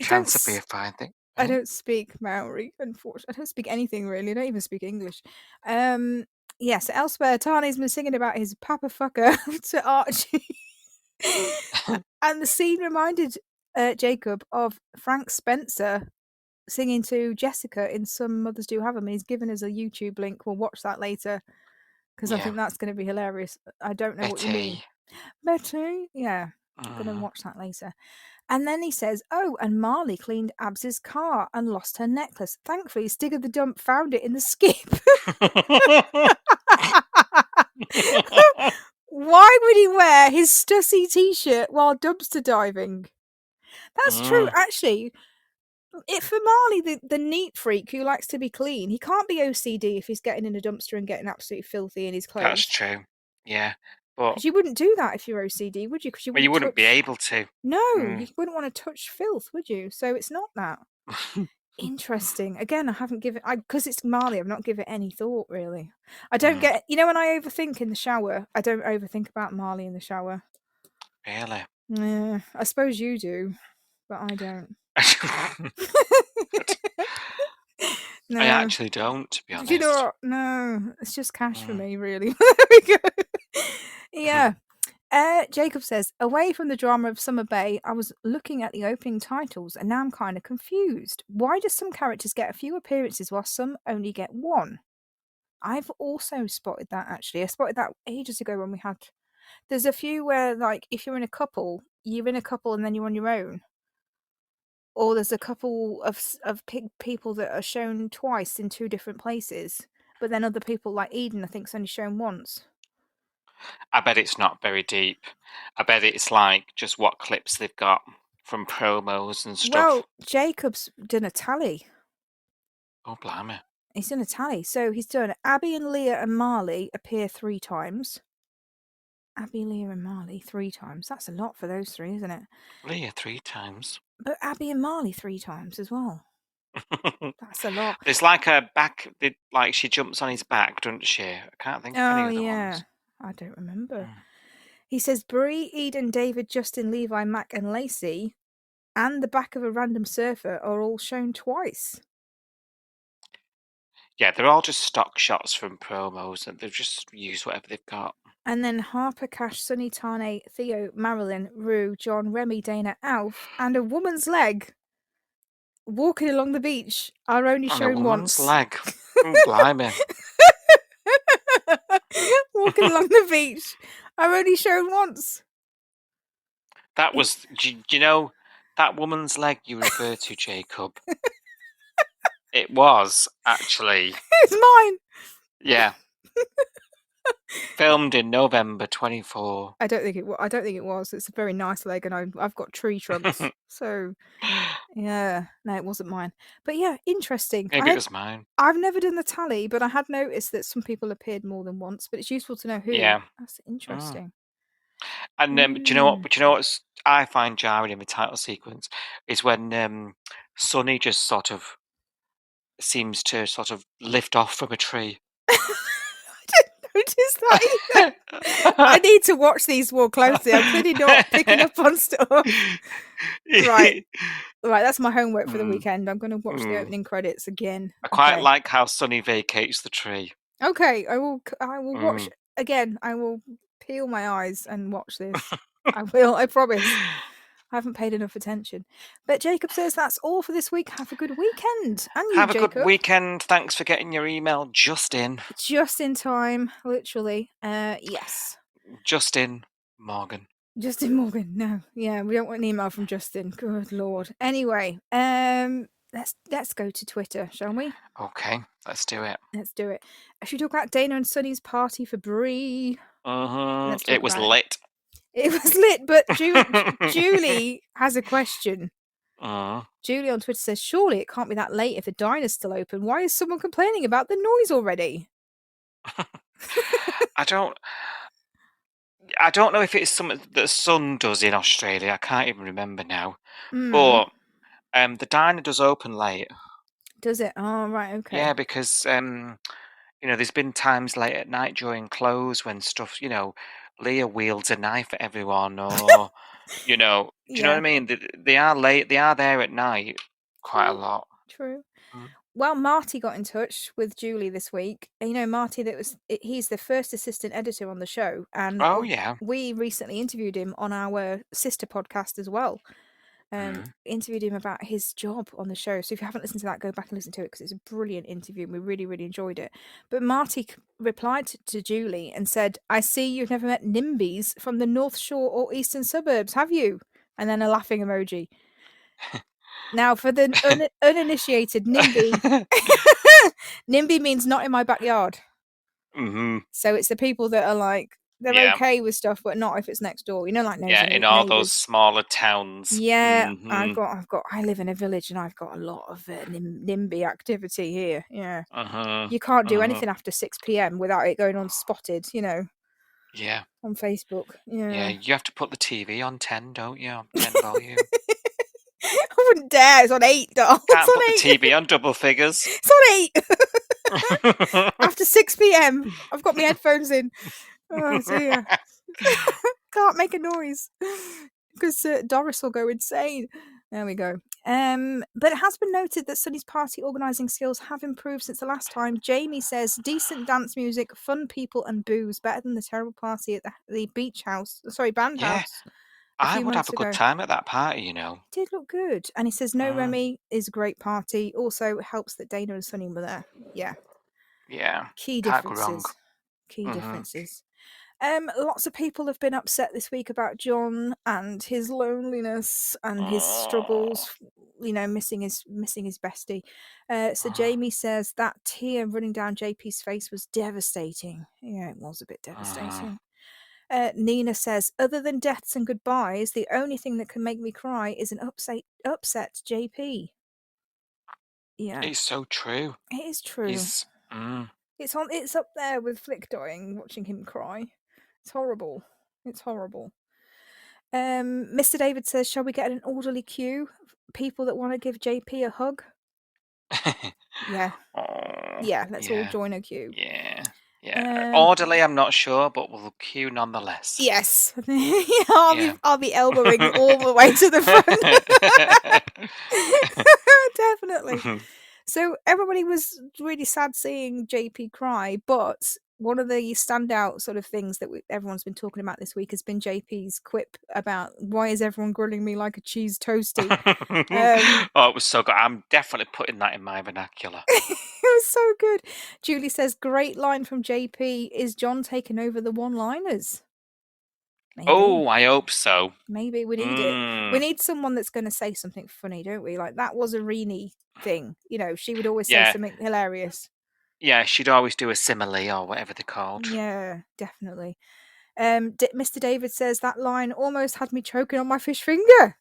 Cancer be a fine thing. I don't speak Maori, unfortunately. I don't speak anything really. I don't even speak English. Yes, elsewhere, Tane's been singing about his Papa Fucker to Archie. And the scene reminded Jacob of Frank Spencer singing to Jessica in Some Mothers Do Have 'Em. He's given us a YouTube link. We'll watch that later. because I Yeah. think that's going to be hilarious. I don't know what you mean. Betty? Yeah. I'm going to watch that later. And then he says, oh, and Marley cleaned Abs's car and lost her necklace. Thankfully, Stig of the Dump found it in the skip. Why would he wear his Stussy t-shirt while dumpster diving? That's true, actually. For Marley, the neat freak who likes to be clean, he can't be OCD if he's getting in a dumpster and getting absolutely filthy in his clothes. That's true. Yeah. But Because you wouldn't do that if you're OCD, would you? Because you wouldn't be able to. No, Mm. you wouldn't want to touch filth, would you? So it's not that. Interesting. Again, I haven't given because it's Marley. I've not given it any thought really. I don't get. You know, when I overthink in the shower, I don't overthink about Marley in the shower. Really? Yeah, I suppose you do, but I don't. No. I actually don't, to be honest. You know what? No, it's just cash for me, really. There we go. Yeah. Jacob says, away from the drama of Summer Bay, I was looking at the opening titles and now I'm kind of confused. Why do some characters get a few appearances while some only get one? I've also spotted that, actually. I spotted that ages ago when we had... There's a few where, like, if you're in a couple and then you're on your own. Or there's a couple of people that are shown twice in two different places. But then other people, like Eden, I think, is only shown once. I bet it's not very deep. I bet it's like just what clips they've got from promos and stuff. Well, Jacob's done a tally. Oh, blimey. He's done a tally. So he's done Abby and Leah and Marley appear 3 times. Abby, Leah and Marley 3 times. That's a lot for those 3, isn't it? Leah 3 times. But Abby and Marley 3 times as well. That's a lot. There's like a back, like she jumps on his back, doesn't she? I can't think of any other ones. I don't remember. He says Bree, Eden, David, Justin, Levi, Mac and Lacey and the back of a random surfer are all shown twice. Yeah, they're all just stock shots from promos and they've just used whatever they've got. And then Harper, Cash, Sunny, Tane, Theo, Marilyn, Rue, John, Remy, Dana, Alf, and a woman's leg walking along the beach are only shown once. A woman's leg. Oh, blimey. Walking along the beach are only shown once. That was, do you know, that woman's leg you refer to, Jacob? It was, actually. It's mine. Yeah. Filmed in November 24. I don't think it was. It's a very nice leg, and I've got tree trunks. So, yeah, no, it wasn't mine. But yeah, interesting. Maybe it was mine. I've never done the tally, but I had noticed that some people appeared more than once. But it's useful to know who. Yeah, that's interesting. And do you know what? Do you know what I find jarring in the title sequence is when Sonny just sort of seems to sort of lift off from a tree. Notice that either. I need to watch these more closely. I'm clearly not picking up on stuff. Right, that's my homework for the weekend. I'm going to watch the opening credits again. I quite like how Sonny vacates the tree. Okay, I will watch again. I will peel my eyes and watch this. I will, I promise. I haven't paid enough attention. But Jacob says that's all for this week. Have a good weekend. And you, Have a Jacob. good weekend. Thanks for getting your email just in. Just in time, literally. Yes. Justin Morgan. Justin Morgan. No. Yeah, we don't want an email from Justin. Good Lord. Anyway, let's go to Twitter, shall we? Okay, let's do it. Let's do it. Should we talk about Dana and Sunny's party for Bree? It was lit. It was lit, but Julie has a question. Julie on Twitter says, surely it can't be that late if the diner's still open. Why is someone complaining about the noise already? I don't know if it's something that the Sun does in Australia. I can't even remember now. But the diner does open late. Does it? Oh, right, okay. Yeah, because there's been times late at night during close when stuff, Leah wields a knife at everyone, or do you know what I mean? They are late. They are there at night quite a lot. True. Well, Marty got in touch with Julie this week. Marty, he's the first assistant editor on the show, and yeah, we recently interviewed him on our sister podcast as well. interviewed him about his job on the show. So if you haven't listened to that, go back and listen to it because it's a brilliant interview and we really, really enjoyed it. But Marty replied to Julie and said, "I see you've never met NIMBYs from the North Shore or Eastern Suburbs, have you?" And then a laughing emoji. Now, for the uninitiated, NIMBY, NIMBY means not in my backyard. So it's the people that are like, they're okay with stuff, but not if it's next door. You know, like in all those smaller towns. Yeah, I live in a village and I've got a lot of NIMBY activity here. Yeah, you can't do anything after 6 p.m. without it going on spotted. You know. Yeah. On Facebook. Yeah. You have to put the TV on 10, don't you? 10 volume. I wouldn't dare. It's on 8, doll. Can't put the TV on double figures. It's on 8. After 6 p.m. I've got my headphones in. Oh dear. Can't make a noise because Doris will go insane. There we go. But it has been noted that Sunny's party organising skills have improved since the last time. Jamie says decent dance music, fun people, and booze better than the terrible party at the beach house. Sorry, band house. I would have a good time at that party, you know. It did look good. And he says no Remy is a great party. Also helps that Dana and Sunny were there. Yeah. Yeah. Key differences. Key differences. Lots of people have been upset this week about John and his loneliness and his struggles, you know, missing his bestie. So Jamie says that tear running down JP's face was devastating. Yeah, it was a bit devastating. Nina says, other than deaths and goodbyes, the only thing that can make me cry is an upset JP. Yeah. It's so true. It is true. It's up there with Flick dying, watching him cry. It's horrible. It's horrible. Mr. David says, shall we get an orderly queue? People that want to give JP a hug? Yeah. Yeah, let's all join a queue. Yeah. Orderly, I'm not sure, but we'll queue nonetheless. Yes. I'll be elbowing all the way to the front. Definitely. So everybody was really sad seeing JP cry, but one of the standout sort of things that everyone's been talking about this week has been JP's quip about why is everyone grilling me like a cheese toasty? It was so good. I'm definitely putting that in my vernacular. It was so good. Julie says, great line from JP. Is John taking over the one-liners? Maybe. Oh, I hope so. Maybe we need it. We need someone that's going to say something funny, don't we? Like that was a Rini thing. You know, she would always say something hilarious. Yeah, she'd always do a simile or whatever they're called. Yeah, definitely. Mr. David says that line almost had me choking on my fish finger.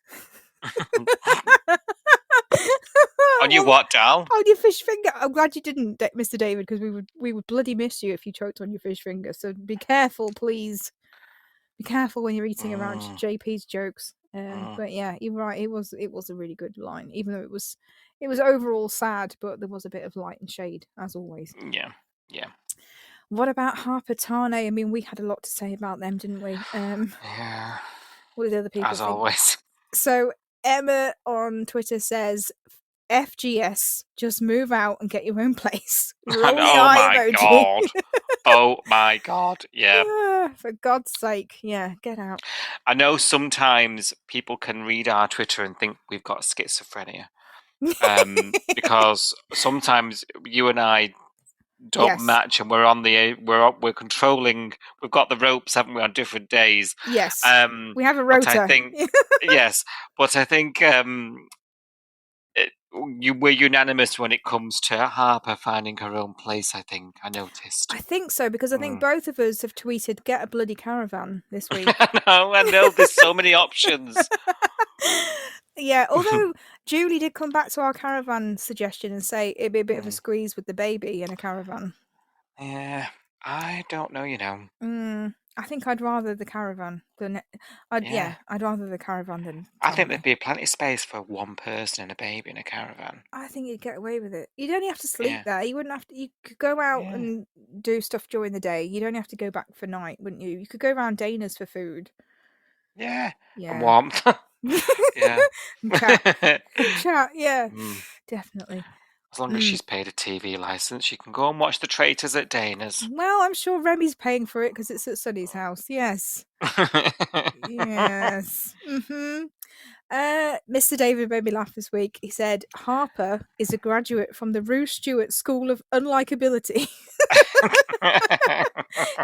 On your what, Dal? On your fish finger. I'm glad you didn't, Mr. David, because we would bloody miss you if you choked on your fish finger. So be careful, please. Be careful when you're eating around JP's jokes. But yeah, you're right. It was a really good line, even though it was overall sad, but there was a bit of light and shade as always. Yeah. What about Harper Tane? I mean, we had a lot to say about them, didn't we? Yeah. What did other people As think? always. So Emma on Twitter says, FGS, just move out and get your own place. Oh my god. Oh my god. Yeah. For God's sake. Yeah, get out. I know sometimes people can read our Twitter and think we've got schizophrenia. Because sometimes you and I don't match and we're controlling, we've got the ropes, haven't we, on different days. Yes. We have a rota. I think yes, but I think we're unanimous when it comes to Harper finding her own place. I noticed. I think so, because I think both of us have tweeted get a bloody caravan this week. I know there's so many options. Yeah, although Julie did come back to our caravan suggestion and say it'd be a bit of a squeeze with the baby in a caravan. Yeah, I don't know, you know. I think I'd rather the caravan than I'd rather the caravan than. I think there'd be plenty of space for one person and a baby in a caravan. I think you'd get away with it. You'd only have to sleep there. You wouldn't have to. You could go out and do stuff during the day. You'd only have to go back for night, wouldn't you? You could go around Dana's for food. Yeah. And warmth. Yeah. Chat. Yeah. Definitely. As long as she's paid a TV license, she can go and watch The Traitors at Dana's. Well, I'm sure Remy's paying for it because it's at Sunny's house. Yes. Yes. Mr. David made me laugh this week. He said Harper is a graduate from the Rue Stewart School of Unlikability.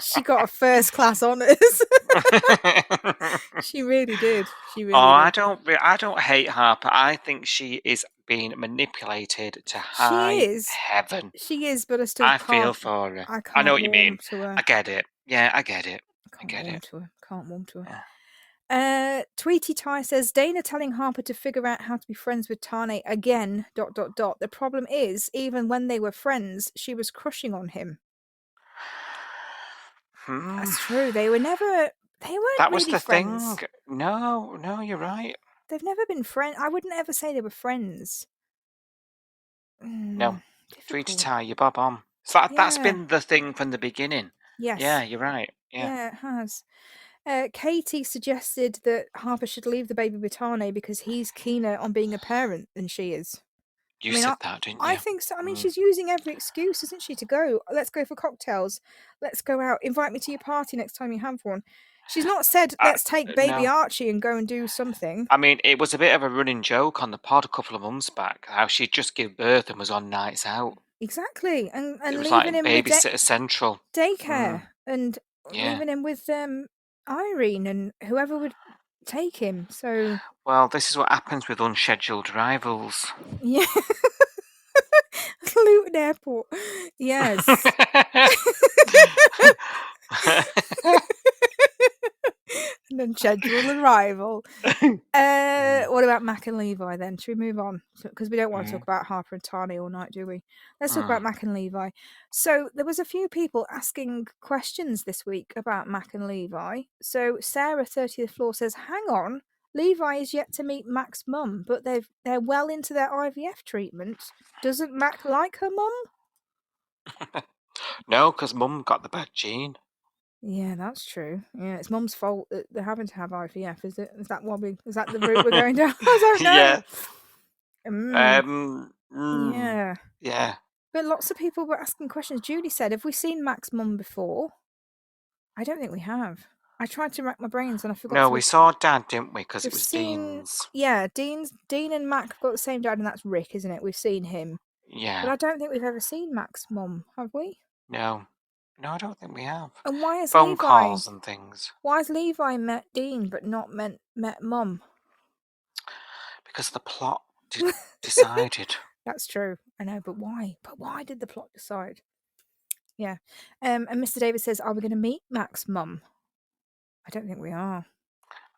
She got a first class honours. She really did. She really did. I don't hate Harper. I think she is being manipulated to high is. heaven. She is, but I still I can't. feel for her. I can't I know what you warm mean. to her. I get it. Yeah, I get it. I Can't get warm it. to her. Can't warm to her. Yeah. Tweety Ty says Dana telling Harper to figure out how to be friends with Tane again. ... The problem is, even when they were friends, she was crushing on him. That's true. They were never. They weren't. That was really the friends. thing. No, you're right. They've never been friends. I wouldn't ever say they were friends. No. Tweety Difficult. Ty, you're bob on. So that's Yeah. been the thing from the beginning. Yes. Yeah, you're right. Yeah. It has. Katie suggested that Harper should leave the baby with Tane because he's keener on being a parent than she is. You said that, didn't you? I think so. I mean, she's using every excuse, isn't she, to go. Let's go for cocktails. Let's go out. Invite me to your party next time you have one. She's not said, let's take baby no. Archie and go and do something. I mean, it was a bit of a running joke on the pod a couple of months back, how she'd just give birth and was on nights out. Exactly. And It was leaving like him Babysitter Central. daycare and Yeah. leaving him with Irene and whoever would take him. So Well, this is what happens with unscheduled arrivals. yeah. Luton Airport. Yes. An unscheduled arrival. What about Mac and Levi then? Should we move on? Because we don't want to talk about Harper and Tane all night, do we? Let's talk about Mac and Levi. So there was a few people asking questions this week about Mac and Levi. So Sarah 30th floor says, hang on, Levi is yet to meet Mac's mum, but they're well into their IVF treatment. Doesn't Mac like her mum? No, because mum got the bad gene. Yeah, that's true. Yeah, it's mum's fault that they're having to have IVF, is it? Is that the route we're going down? I don't know. Yeah. Yeah. But lots of people were asking questions. Julie said, have we seen Mac's mum before? I don't think we have. I tried to rack my brains and I forgot. No, we saw Dad, didn't we? Because it was Dean's. Yeah, Dean and Mac have got the same dad, and that's Rick, isn't it? We've seen him. Yeah. But I don't think we've ever seen Mac's mum, have we? No, I don't think we have. And why is phone Levi, calls and things? Why has Levi met Dean but not met Mum? Because the plot decided. That's true. I know, but why? But why did the plot decide? Yeah. And Mr. David says, are we going to meet Mac's mum? I don't think we are.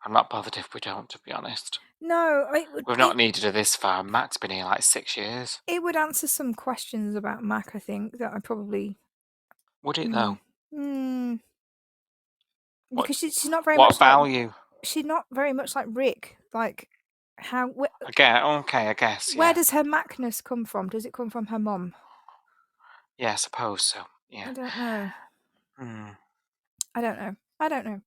I'm not bothered if we don't, to be honest. No. We've not needed her this far. Mac's been here like 6 years. It would answer some questions about Mac, I think, that I probably... Would it, though? Because she's not very much... What value? She's not very much like Rick. Like, how... I guess, Where does her Macness come from? Does it come from her mum? Yeah, I suppose so. Yeah. I don't know. I don't know.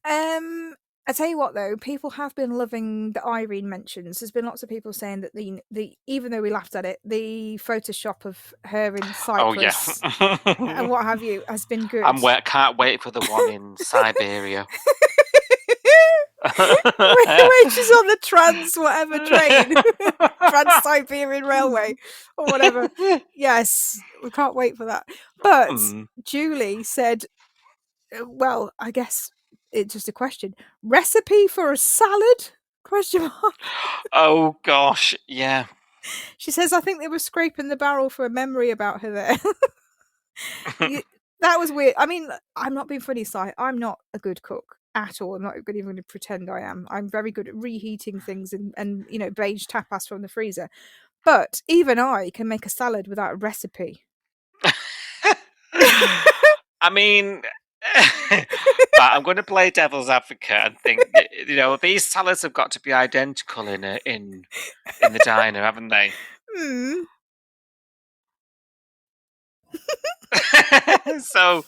I tell you what, though, people have been loving the Irene mentions. There's been lots of people saying that the even though we laughed at it, the Photoshop of her in Cyprus and what have you has been good. Can't wait for the one in Siberia. when she's on the Trans-Siberian Railway or whatever. Yes, we can't wait for that. But Julie said, well, I guess it's just a question. Recipe for a salad? ? Oh gosh, yeah. She says, I think they were scraping the barrel for a memory about her there. That was weird. I mean, I'm not being funny, Si. I'm not a good cook at all. I'm not even going to pretend I am. I'm very good at reheating things and beige tapas from the freezer. But even I can make a salad without a recipe. I mean, I'm going to play devil's advocate and think, these salads have got to be identical in the diner, haven't they? So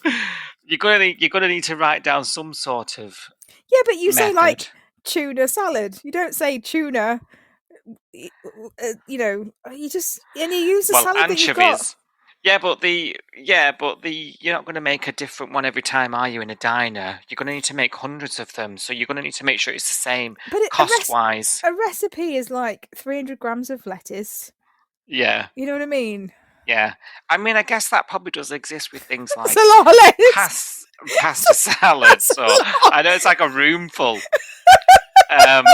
you're gonna need to write down some sort of but you method. say like tuna salad. You don't say tuna. You just you use the salad anchovies. that you've got. but you're not going to make a different one every time, are you? In a diner, you're going to need to make hundreds of them, so you're going to need to make sure it's the same But cost-wise. a recipe is like 300 grams of lettuce. Yeah, You know what I mean? yeah. I mean, I guess that probably does exist with things That's like a lot of lettuce. pasta salad. That's a So lot. I know it's like a room full. That's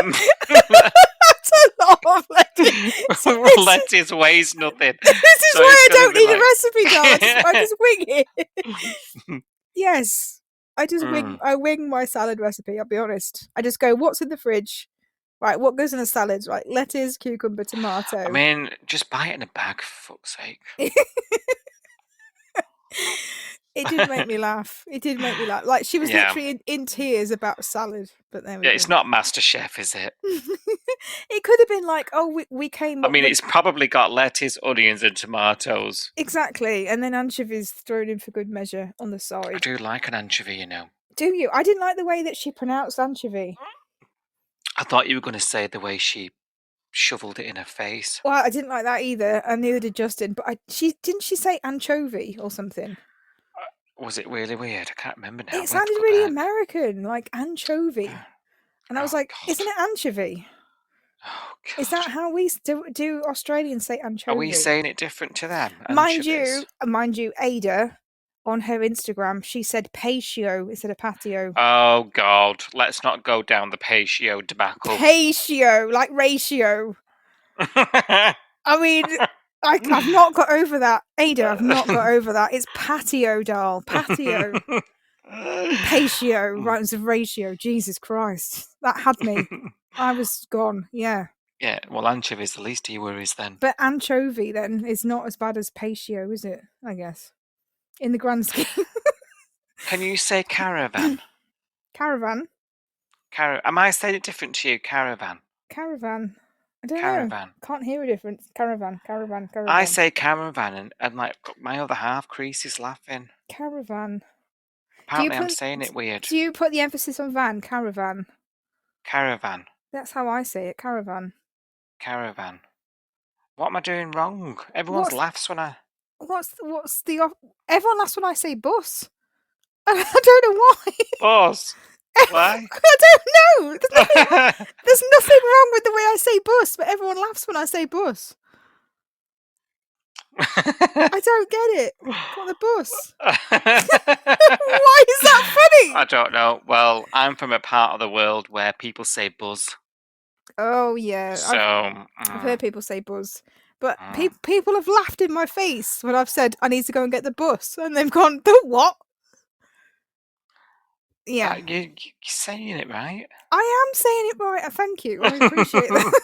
a lot of lettuce. So Lettuce weighs nothing. this is So why I it's gonna don't be need a like- recipe, darling. I just wing it. Yes, I just wing. I wing my salad recipe. I'll be honest. I just go, what's in the fridge? Right, what goes in a salad? Right, lettuce, cucumber, tomato. I mean, just buy it in a bag, for fuck's sake. It did make me laugh. It did make me laugh. Like she was Yeah. literally in tears about salad. But there we go. It's not MasterChef, is it? It could have been like, oh, we came. I up mean, with... it's probably got lettuce, onions, and tomatoes. exactly, and then anchovies thrown in for good measure on the I side. do like an anchovy, you know. Do you? I didn't like the way that she pronounced anchovy. I thought you were going to say the way she shoveled it in her face. Well, I didn't like that either, and neither did Justin. But she say anchovy or something. Was it really weird? I can't remember now. It sounded really American, like anchovy. And I was like, God. isn't it anchovy? Oh, God. Is that how we do Australians say anchovy? Are we saying it different to them? Mind Anchovies? you, Ada, on her Instagram, she said patio instead of patio. Oh, God. Let's not go down the patio debacle. Patio, like ratio. I mean, I've not got over that. Ada, I've not got over that. It's patio, doll. Patio. Patio, rhymes of ratio. Jesus Christ. That had me. I was gone, yeah. Yeah, well, anchovy's the least of your worries then. But anchovy, then, is not as bad as patio, is it? I guess. In the grand scheme. Can you say caravan? Caravan? Am I saying it different to you? Caravan. Caravan. I don't know. Caravan. Can't hear a difference. Caravan. I say caravan, and like my other half, Crease, is laughing. Caravan. Apparently, I'm saying it weird. Do you put the emphasis on van? Caravan. Caravan. That's how I say it. Caravan. Caravan. What am I doing wrong? Everyone laughs when I. What's the? Everyone laughs when I say bus. I don't know why. Bus. Why? I don't know. There's nothing wrong with the way I say bus, but everyone laughs when I say bus. I don't get it. What, the bus? Why is that funny? I don't know. Well, I'm from a part of the world where people say buzz. Oh yeah. So I've heard people say buzz. But people have laughed in my face when I've said I need to go and get the bus, and they've gone, the what? Yeah. You're saying it right. I am saying it right. Thank you. I appreciate that.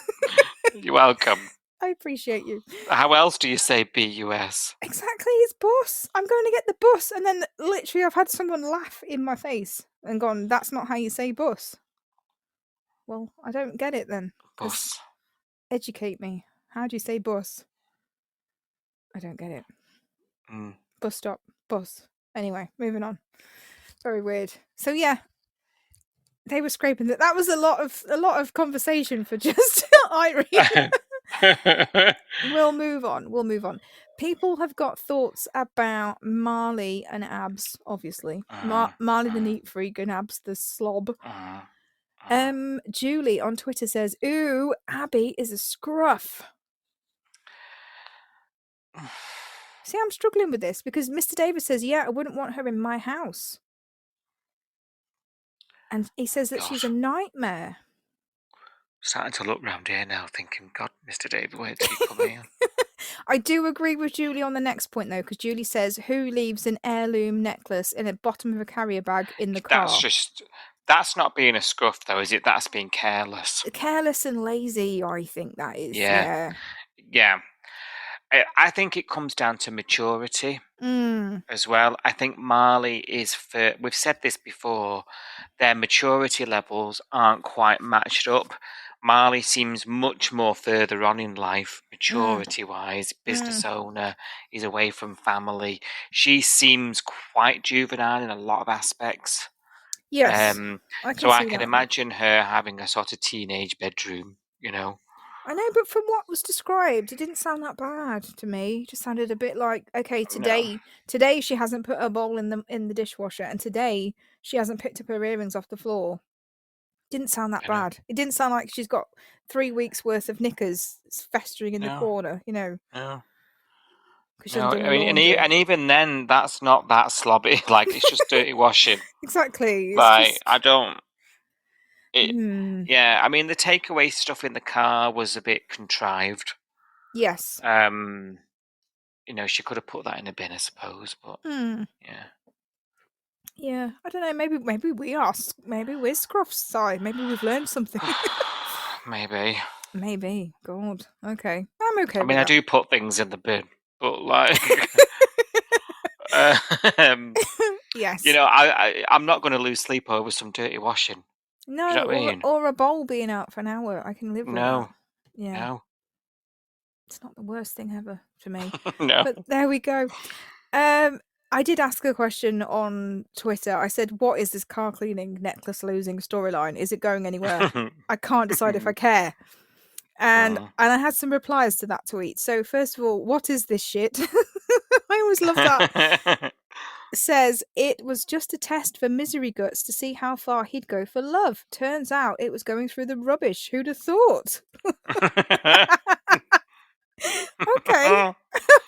You're welcome. I appreciate you. How else do you say BUS? Exactly, it's bus. I'm going to get the bus. And then literally I've had someone laugh in my face and gone, that's not how you say bus. Well, I don't get it then. Bus. Educate me. How do you say bus? I don't get it. Bus stop. Bus. Anyway, moving on. Very weird. So yeah, they were scraping that. That was a lot of conversation for just Irene. We'll move on. People have got thoughts about Marley and Abs, obviously. Marley the neat freak and Abs the slob. Julie on Twitter says, ooh, Abby is a scruff. See, I'm struggling with this because Mr. Davis says, yeah, I wouldn't want her in my house. And he says that she's a nightmare. Starting to look round here now, thinking, God, Mr. David, where did he come here? I do agree with Julie on the next point, though, because Julie says, who leaves an heirloom necklace in the bottom of a carrier bag in the car? That's not being a scruff, though, is it? That's being careless. Careless and lazy, I think that is. Yeah. I think it comes down to maturity as well. I think Marley is, we've said this before, their maturity levels aren't quite matched up. Marley seems much more further on in life, maturity-wise, business owner, is away from family. She seems quite juvenile in a lot of aspects. Yes, I can imagine her having a sort of teenage bedroom, you know. I know, but from what was described, it didn't sound that bad to me. It just sounded a bit like, okay, today she hasn't put her bowl in the dishwasher, and today she hasn't picked up her earrings off the floor. Didn't sound that You know. bad. It didn't sound like she's got 3 weeks worth of knickers festering in the No. corner, you know, No. because she No, hasn't done I her mean, laundry. and even then, that's not that slobby. Like, it's just dirty washing. Exactly. It's Like, just... I don't. Hmm. Yeah, I mean, the takeaway stuff in the car was a bit contrived. Yes. You know, she could have put that in a bin, I suppose, but Hmm. yeah. Yeah, I don't know. Maybe we're Scruff's side. Maybe we've learned something. Maybe. Maybe. God. Okay. I'm okay. I mean, I do put things in the bin, but like, Yes. you know, I'm not going to lose sleep over some dirty washing. No, Do you know what I mean? or a bowl being out for an hour. I can live with that. No, Yeah. no, It's not the worst thing ever for me. no. But there we go. I did ask a question on Twitter. I said, "What is this car cleaning necklace losing storyline? Is it going anywhere? I can't decide if I care." And I had some replies to that tweet. So first of all, what is this shit? I always love that. Says it was just a test for Misery Guts to see how far he'd go for love. Turns out it was going through the rubbish. Who'd have thought? Okay.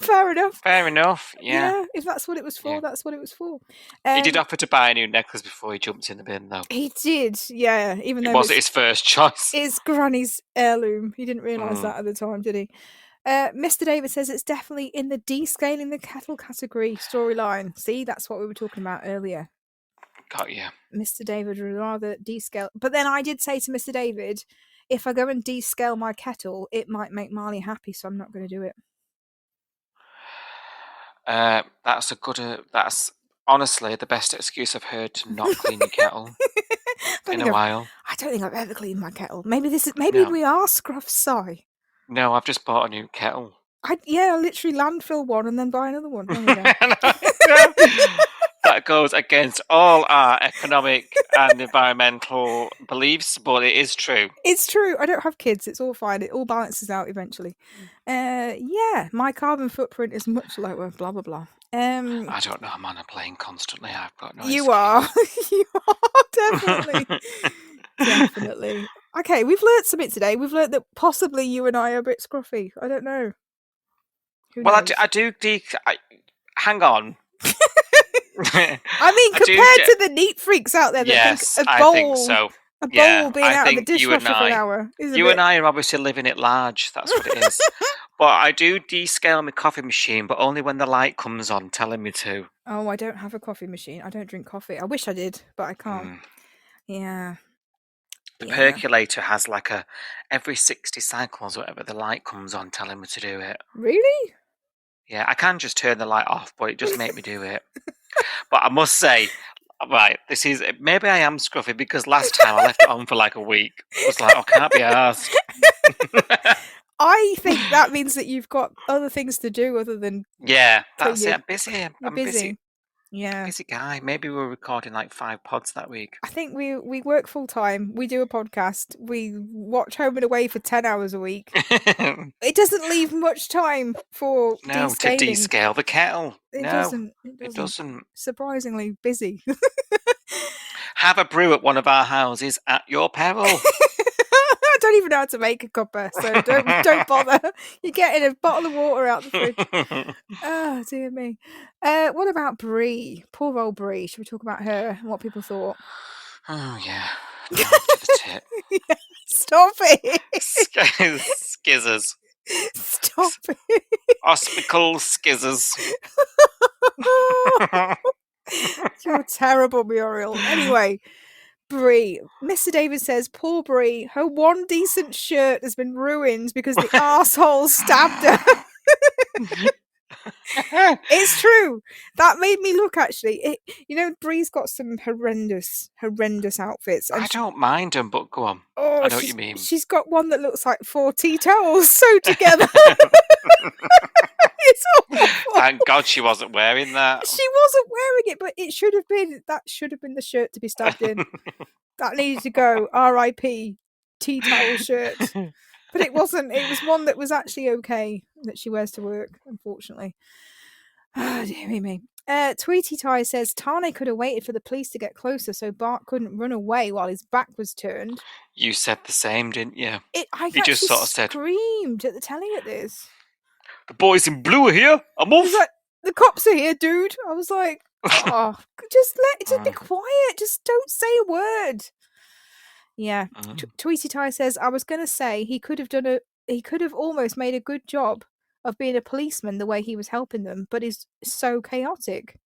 Fair enough. Fair enough. Yeah. If that's what it was for, Yeah. that's what it was for. He did offer to buy a new necklace before he jumped in the bin, though. He did, yeah. Even It though wasn't his first choice. it's Granny's heirloom. He didn't realise that at the time, did he? Mr. David says it's definitely in the descaling the kettle category storyline. See, that's what we were talking about earlier. Got you. Mr. David would rather descale. But then I did say to Mr. David, if I go and descale my kettle, it might make Marley happy, so I'm not going to do it. That's honestly the best excuse I've heard to not clean your kettle in a while. I don't think I've ever cleaned my kettle. Maybe No. we are Scruff's side. No, I've just bought a new kettle. I literally landfill one and then buy another one. There we go. That goes against all our economic and environmental beliefs, but it is true. It's true. I don't have kids. It's all fine. It all balances out eventually. Yeah, my carbon footprint is much lower. Blah blah blah. I don't know. I'm on a plane constantly. I've got no. You are. You are definitely. Definitely. Okay, we've learnt something today. We've learnt that possibly you and I are a bit scruffy. I don't know. Who knows? I do. Hang on. I mean, compared to the neat freaks out there that think I think so. A bowl being out of the think dishwasher for an hour is and I are obviously living it large. That's what it is. But I do descale my coffee machine, but only when the light comes on telling me to. Oh, I don't have a coffee machine. I don't drink coffee. I wish I did, but I can't. Yeah. The percolator has like every 60 cycles or whatever, the light comes on telling me to do it. Really? Yeah, I can just turn the light off, but it just make me do it. But I must say, right, maybe I am scruffy because last time I left it on for like a week. I was like, I can't be arsed. I think that means that you've got other things to do other than... Yeah, that's it. I'm busy. I'm busy. Yeah. Busy guy. Maybe we're recording like 5 pods that week. I think we work full time. We do a podcast. We watch Home and Away for 10 hours a week. It doesn't leave much time for to descale the kettle. It doesn't. Surprisingly busy. Have a brew at one of our houses at your peril. I don't even know how to make a cuppa, so don't bother. You're getting a bottle of water out the fridge. Oh, dear me. What about Bree? Poor old Bree. Should we talk about her and what people thought? Oh, yeah. To the tip. Yeah, stop it. Skizzers. Stop it. Ospical skizzers. You're terrible, Muriel. Anyway, Bree. Mr. David says, poor Bree, her one decent shirt has been ruined because the arsehole stabbed her. It's true. That made me look, actually. Bree's got some horrendous outfits. I don't mind them, but go on. Oh, I know what you mean. She's got one that looks like 4 tea towels sewed together. It's awful. Thank God she wasn't wearing that. She wasn't wearing it, but that should have been the shirt to be stabbed in. That needed to go. R.I.P. tea towel shirt. But it wasn't. It was one that was actually okay that she wears to work, unfortunately. Ah, dear me. Tweety Tie says Tane could have waited for the police to get closer so Bart couldn't run away while his back was turned. You said the same, didn't you? I You just sort of said, screamed at the telly at this. "The boys in blue are here. I'm off." He's like, the cops are here, dude. I was like, oh, just be quiet. Just don't say a word. Yeah. Tweety Tie says, I was going to say he could have almost made a good job of being a policeman the way he was helping them, but he's so chaotic.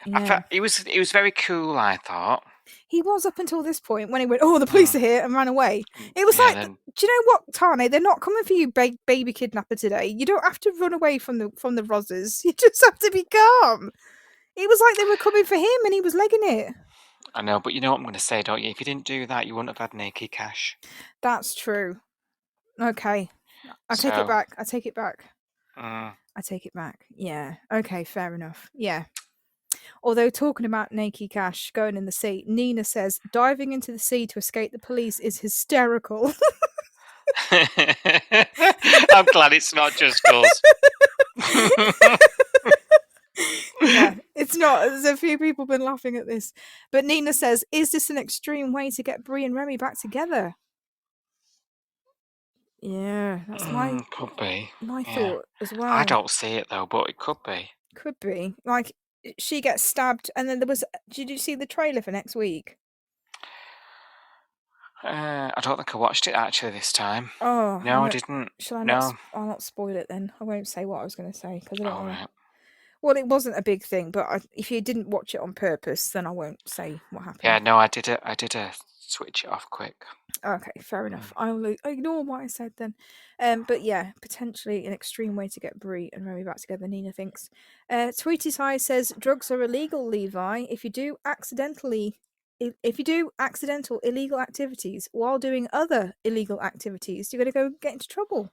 I Yeah. thought he was very cool, I thought. He was up until this point when he went, "Oh, the police are here," and ran away. It was like, then... do you know what, Tane? They're not coming for you, baby kidnapper, today. You don't have to run away from the Rozzers. You just have to be calm. It was like they were coming for him, and he was legging it. I know, but you know what I'm going to say, don't you? If you didn't do that, you wouldn't have had Naked Cash. That's true. Okay. I take it back. I take it back. I take it back. Yeah. Okay, fair enough. Yeah. Although talking about Naked Cash going in the sea, Nina says diving into the sea to escape the police is hysterical. I'm glad it's not just us. Yeah, it's not. There's a few people been laughing at this. But Nina says, is this an extreme way to get Bree and Remy back together? Yeah, that's could be. My thought as well. I don't see it though, but it could be. Could be. Like, she gets stabbed, and then did you see the trailer for next week? I don't think I watched it actually this time. Oh no, I didn't. Shall I? No, I'll not spoil it then. I won't say what I was going to say because I don't want to. Right. Well, it wasn't a big thing, but if you didn't watch it on purpose, then I won't say what happened. Yeah, no, I did switch it off quick. Okay, fair enough. I'll ignore what I said then. But yeah, potentially an extreme way to get Bree and Remy back together, Nina thinks. Tweety Tie says drugs are illegal, Levi. If you do accidental illegal activities while doing other illegal activities, you're going to go get into trouble.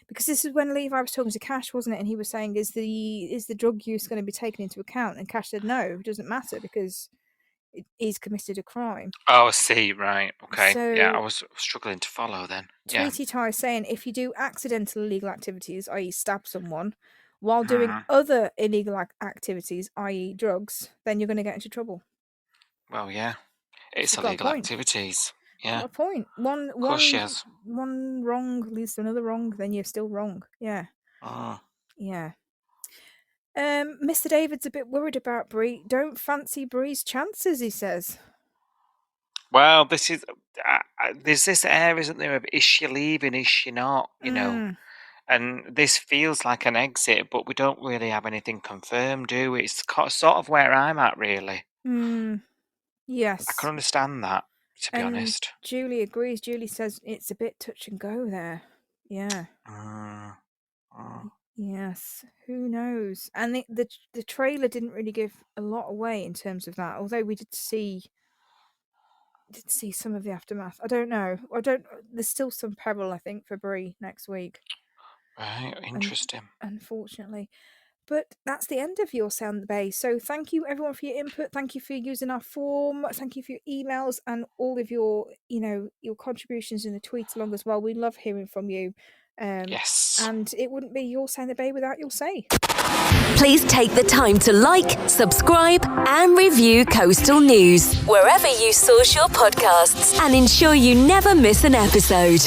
Because this is when Levi was talking to Cash, wasn't it? And he was saying, is the drug use going to be taken into account? And Cash said, no, it doesn't matter because he's committed a crime. Oh, I see, right. Okay. So, yeah, I was struggling to follow then. Tweety Tie is saying if you do accidental illegal activities, i.e. stab someone, while doing other illegal activities, i.e. drugs, then you're going to get into trouble. Well, yeah. It's illegal activities. Yeah. Got a point. One wrong leads to another wrong, then you're still wrong. Yeah. Yeah. Mr. David's a bit worried about Bree. Don't fancy Bree's chances, he says. Well, this is there's this air, isn't there, of is she leaving, is she not, you know? And this feels like an exit, but we don't really have anything confirmed, do we? It's sort of where I'm at, really. Yes. I can understand that, to be honest. Julie agrees. Julie says it's a bit touch and go there. Yeah. Yes. Who knows? And the trailer didn't really give a lot away in terms of that, although we did see some of the aftermath. I don't know. There's still some peril, I think, for Bree next week. Right, interesting. Unfortunately. But that's the end of your Sound Bay. So thank you everyone for your input. Thank you for using our form. Thank you for your emails and all of your contributions in the tweets along as well. We love hearing from you. Yes. And it wouldn't be your Sound Bay without your say. Please take the time to like, subscribe, and review Coastal News wherever you source your podcasts and ensure you never miss an episode.